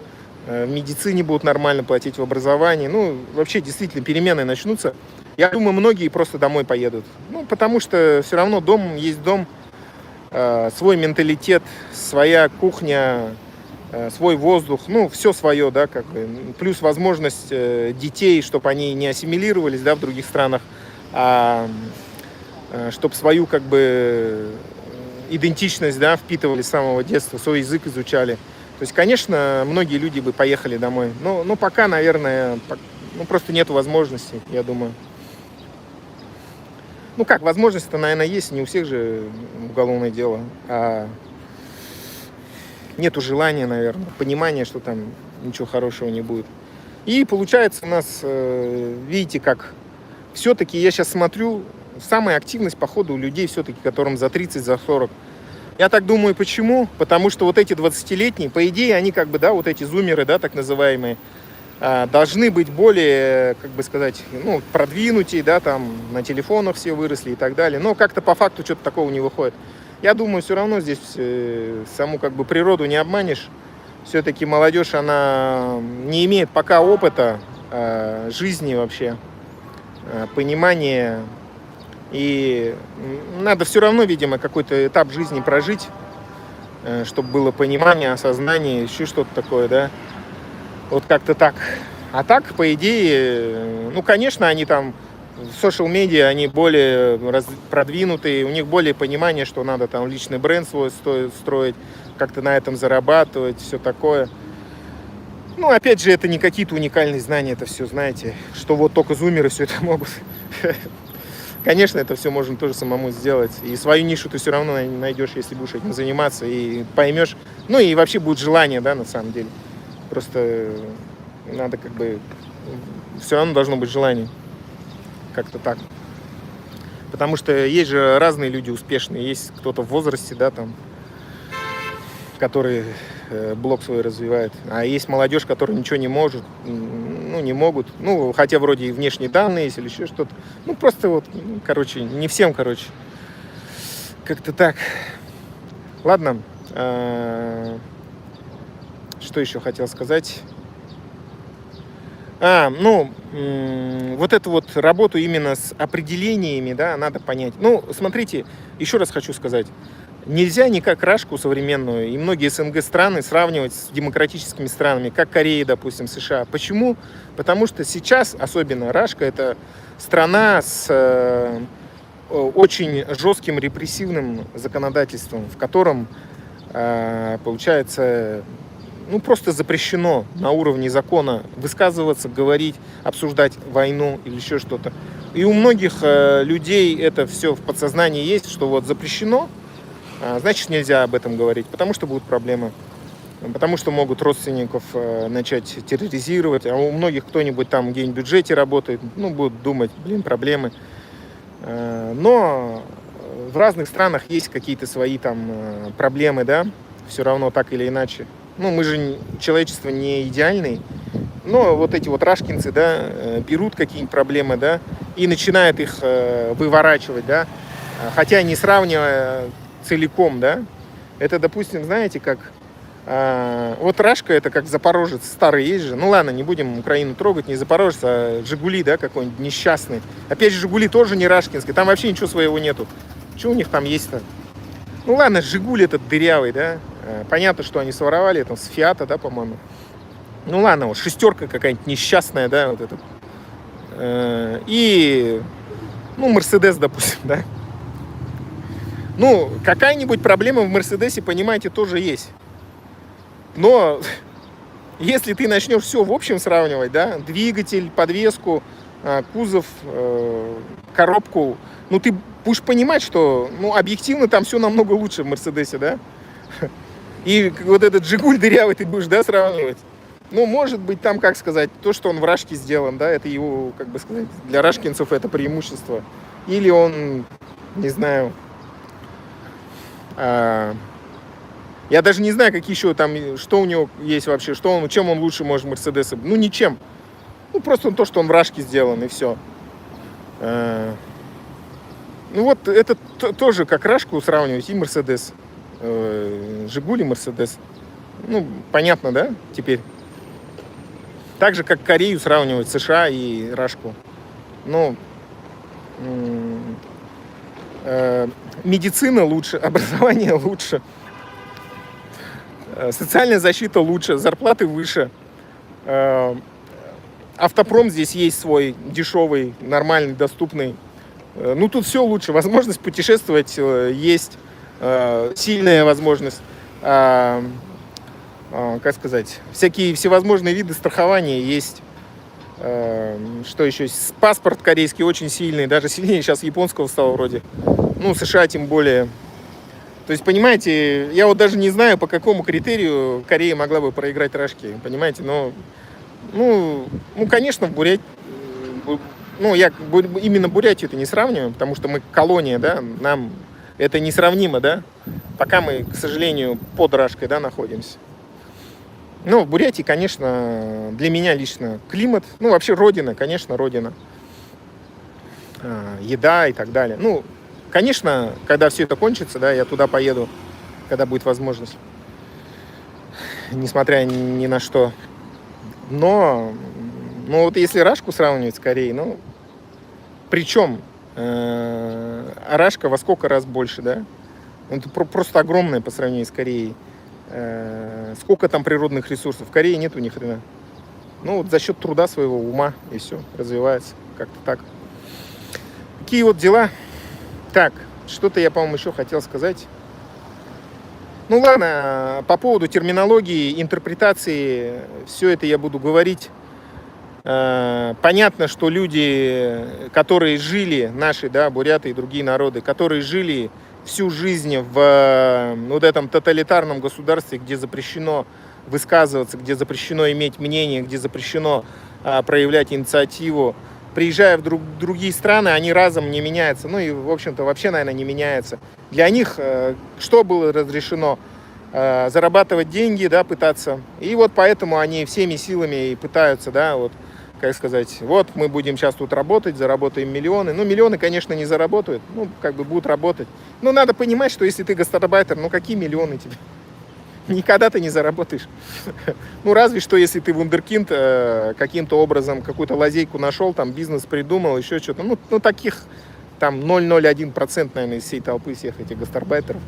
в медицине будут нормально платить, в образовании, ну, вообще действительно перемены начнутся. Я думаю, многие просто домой поедут. Ну, потому что все равно дом есть дом, свой менталитет, своя кухня, свой воздух, ну, все свое, да, как бы. Плюс возможность детей, чтобы они не ассимилировались, да, в других странах, а чтобы свою, как бы, идентичность, да, впитывали с самого детства, свой язык изучали. То есть, конечно, многие люди бы поехали домой. Но пока, наверное, ну, просто нет возможности, я думаю. Ну как, возможность-то, наверное, есть, не у всех же уголовное дело, а нету желания, наверное, понимания, что там ничего хорошего не будет. И получается у нас, видите, как все-таки я сейчас смотрю, самая активность, походу, у людей все-таки, которым за 30, за 40. Я так думаю, почему? Потому что вот эти 20-летние, по идее, они как бы, да, вот эти зумеры, да, так называемые, должны быть более, как бы сказать, ну, продвинутые, да, там, на телефонах все выросли и так далее. Но как-то по факту что-то такого не выходит. Я думаю, все равно здесь саму, как бы, природу не обманешь. Все-таки молодежь, она не имеет пока опыта жизни вообще, понимания. И надо все равно, видимо, какой-то этап жизни прожить, чтобы было понимание, осознание, еще что-то такое, да. Вот как-то так. А так, по идее, ну, конечно, они там в социал-медиа, они более продвинутые, у них более понимание, что надо там личный бренд свой строить, как-то на этом зарабатывать, все такое. Ну, опять же, это не какие-то уникальные знания, это все, знаете, что вот только зумеры все это могут. Конечно, это все можно тоже самому сделать. И свою нишу ты все равно найдешь, если будешь этим заниматься, и поймешь. Ну, и вообще будет желание, да, на самом деле. Просто надо как бы... Все равно должно быть желание. Как-то так. Потому что есть же разные люди успешные. Есть кто-то в возрасте, да, там, который блог свой развивает. А есть молодежь, которая ничего не может, ну, не могут. Ну, хотя вроде и внешние данные есть или еще что-то. Ну, просто вот, короче, не всем, короче. Как-то так. Ладно. Что еще хотел сказать? Вот эту вот работу именно с определениями, да, надо понять. Ну, смотрите, еще раз хочу сказать. Нельзя никак Рашку современную и многие СНГ страны сравнивать с демократическими странами, как Корея, допустим, США. Почему? Потому что сейчас, особенно Рашка, это страна с очень жестким репрессивным законодательством, в котором, получается, ну, просто запрещено на уровне закона высказываться, говорить, обсуждать войну или еще что-то. И у многих людей это все в подсознании есть, что вот запрещено, значит, нельзя об этом говорить, потому что будут проблемы. Потому что могут родственников начать терроризировать, а у многих кто-нибудь там где-нибудь в бюджете работает, ну, будут думать, проблемы. Но в разных странах есть какие-то свои там проблемы, да, все равно так или иначе. Ну, мы же, человечество не идеальное, но вот эти вот рашкинцы, да, берут какие-нибудь проблемы, да, и начинают их выворачивать, да, хотя не сравнивая целиком, да. Это, допустим, знаете, как вот Рашка, это как Запорожец старый есть же. Ну ладно, не будем Украину трогать, не Запорожец, а Жигули, да, какой-нибудь несчастный. Опять же, Жигули тоже не рашкинский, там вообще ничего своего нету. Что у них там есть-то? Ну ладно, Жигуль этот дырявый, да. Понятно, что они своровали, это с Фиата, да, по-моему. Ну ладно, вот шестерка какая-нибудь несчастная, да, вот этот. И, ну, Мерседес, допустим, да. Ну, какая-нибудь проблема в Мерседесе, понимаете, тоже есть. Но если ты начнешь все в общем сравнивать, да, двигатель, подвеску, кузов, коробку, ну, ты будешь понимать, что, ну, объективно там все намного лучше в Мерседесе, да. И вот этот Жигуль дырявый ты будешь, да, сравнивать. Ну, может быть, там, как сказать, то, что он в Рашке сделан, да, это его, как бы сказать, для рашкинцев это преимущество. Или он, не знаю, я даже не знаю, какие еще там, что у него есть вообще, что он, чем он лучше может Мерседеса. Ну, ничем. Ну, просто то, что он в Рашке сделан, и все. Ну, вот это тоже как Рашку сравнивать и Мерседес. Жигули, Мерседес. Ну, понятно, да, теперь? Так же, как Корею сравнивать США и Рашку. Ну, медицина лучше, образование лучше, социальная защита лучше, зарплаты выше. Автопром здесь есть свой, дешевый, нормальный, доступный. Ну, тут все лучше. Возможность путешествовать есть, сильная возможность. Как сказать, всякие всевозможные виды страхования есть. Что еще? Паспорт корейский очень сильный, даже сильнее сейчас японского стал вроде. Ну, США тем более. То есть, понимаете, я вот даже не знаю, по какому критерию Корея могла бы проиграть Рашке, понимаете, но, ну, конечно, в Бурятии, ну, я именно Бурятию-то не сравниваю, потому что мы колония, да, нам это несравнимо, да, пока мы, к сожалению, под Рашкой, да, находимся. Ну, в Бурятии, конечно, для меня лично климат, ну, вообще родина, конечно, родина, еда и так далее. Ну, конечно, когда все это кончится, да, я туда поеду, когда будет возможность, несмотря ни на что. Но, ну, вот если Рашку сравнивать с Кореей, ну, причем Рашка во сколько раз больше, да? Это просто огромное по сравнению с Кореей. Сколько там природных ресурсов? В Корее нету ни хрена. Ну, вот за счет труда своего ума и все, развивается как-то так. Такие вот дела. Так, что-то я, по-моему, еще хотел сказать. Ну ладно, по поводу терминологии, интерпретации, все это я буду говорить. Понятно, что люди, которые жили, наши, да, буряты и другие народы, которые жили всю жизнь в вот этом тоталитарном государстве, где запрещено высказываться, где запрещено иметь мнение, где запрещено проявлять инициативу, приезжая в другие страны, они разом не меняются. Ну и, в общем-то, вообще, наверное, не меняются. Для них что было разрешено? Зарабатывать деньги, да, пытаться. И вот поэтому они всеми силами и пытаются, да, вот, как сказать, вот мы будем сейчас тут работать, заработаем миллионы. Ну, миллионы, конечно, не заработают, ну, как бы будут работать. Но надо понимать, что если ты гастарбайтер, ну, какие миллионы тебе? Никогда ты не заработаешь. Ну, разве что, если ты вундеркинд, каким-то образом какую-то лазейку нашел, там, бизнес придумал, еще что-то. Ну, таких, там, 0,01%, наверное, из всей толпы всех этих гастарбайтеров.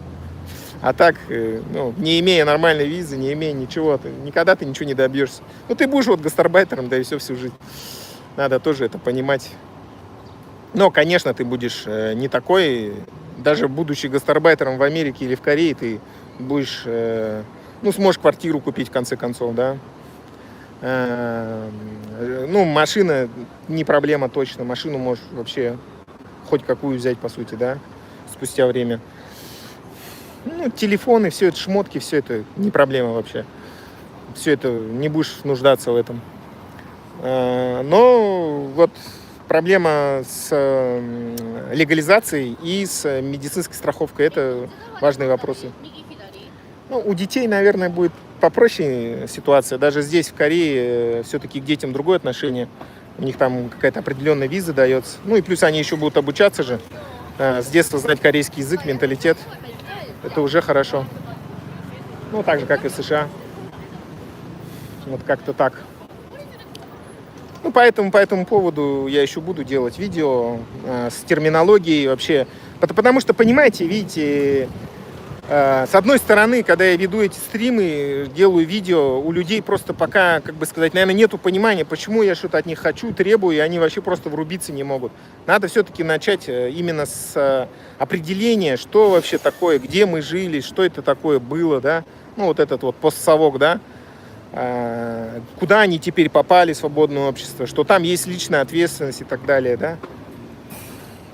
А так, ну, не имея нормальной визы, не имея ничего, никогда ты ничего не добьешься. Ну, ты будешь вот гастарбайтером, да и все всю жизнь. Надо тоже это понимать. Но, конечно, ты будешь не такой, даже будучи гастарбайтером в Америке или в Корее, ты будешь, ну, сможешь квартиру купить, в конце концов, да. Ну, машина не проблема точно. Машину можешь вообще хоть какую взять, по сути, да, спустя время. Ну, телефоны, все это, шмотки, все это не проблема вообще. Все это, не будешь нуждаться в этом. Но вот проблема с легализацией и с медицинской страховкой. Это важные вопросы. Ну, у детей, наверное, будет попроще ситуация. Даже здесь, в Корее, все-таки к детям другое отношение. У них там какая-то определенная виза дается. Ну и плюс они еще будут обучаться же. С детства знать корейский язык, менталитет. Это уже хорошо. Ну, так же, как и в США. Вот как-то так. Ну, поэтому по этому поводу я еще буду делать видео с терминологией вообще. Потому что, понимаете, видите, с одной стороны, когда я веду эти стримы, делаю видео, у людей просто пока, как бы сказать, наверное, нету понимания, почему я что-то от них хочу, требую, и они вообще просто врубиться не могут. Надо все-таки начать именно с определения, что вообще такое, где мы жили, что это такое было, да, ну вот этот вот постсовок, да, куда они теперь попали в свободное общество, что там есть личная ответственность и так далее, да.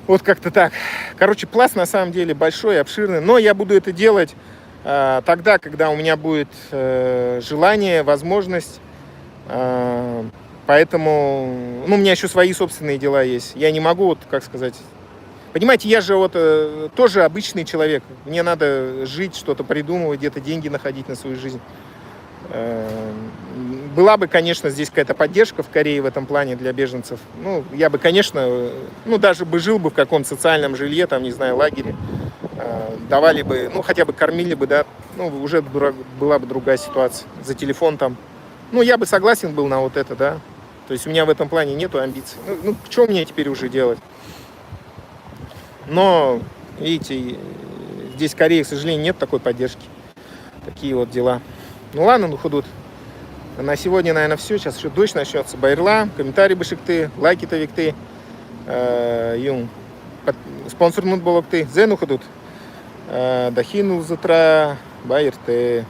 Вот как-то так. Короче, пласт на самом деле большой, обширный, но я буду это делать тогда, когда у меня будет желание, возможность. Поэтому, ну, у меня еще свои собственные дела есть. Я не могу, вот, как сказать... Понимаете, я же вот тоже обычный человек. Мне надо жить, что-то придумывать, где-то деньги находить на свою жизнь. Была бы, конечно, здесь какая-то поддержка в Корее в этом плане для беженцев. Ну, я бы, конечно, ну, даже бы жил бы в каком-то социальном жилье, там, не знаю, лагере. Давали бы, ну, хотя бы кормили бы, да. Ну, уже была бы другая ситуация. За телефон там. Ну, я бы согласен был на вот это, да. То есть у меня в этом плане нету амбиций. Ну что мне теперь уже делать? Но, видите, здесь в Корее, к сожалению, нет такой поддержки. Такие вот дела. Ну ладно, ну худут. На сегодня, наверное, все. Сейчас еще дождь начнется. Байрла, комментарий бышыкты, лайки тавикты. Юм. Спонсор нут болокты. Зену худут. Дахину затра. Байрты.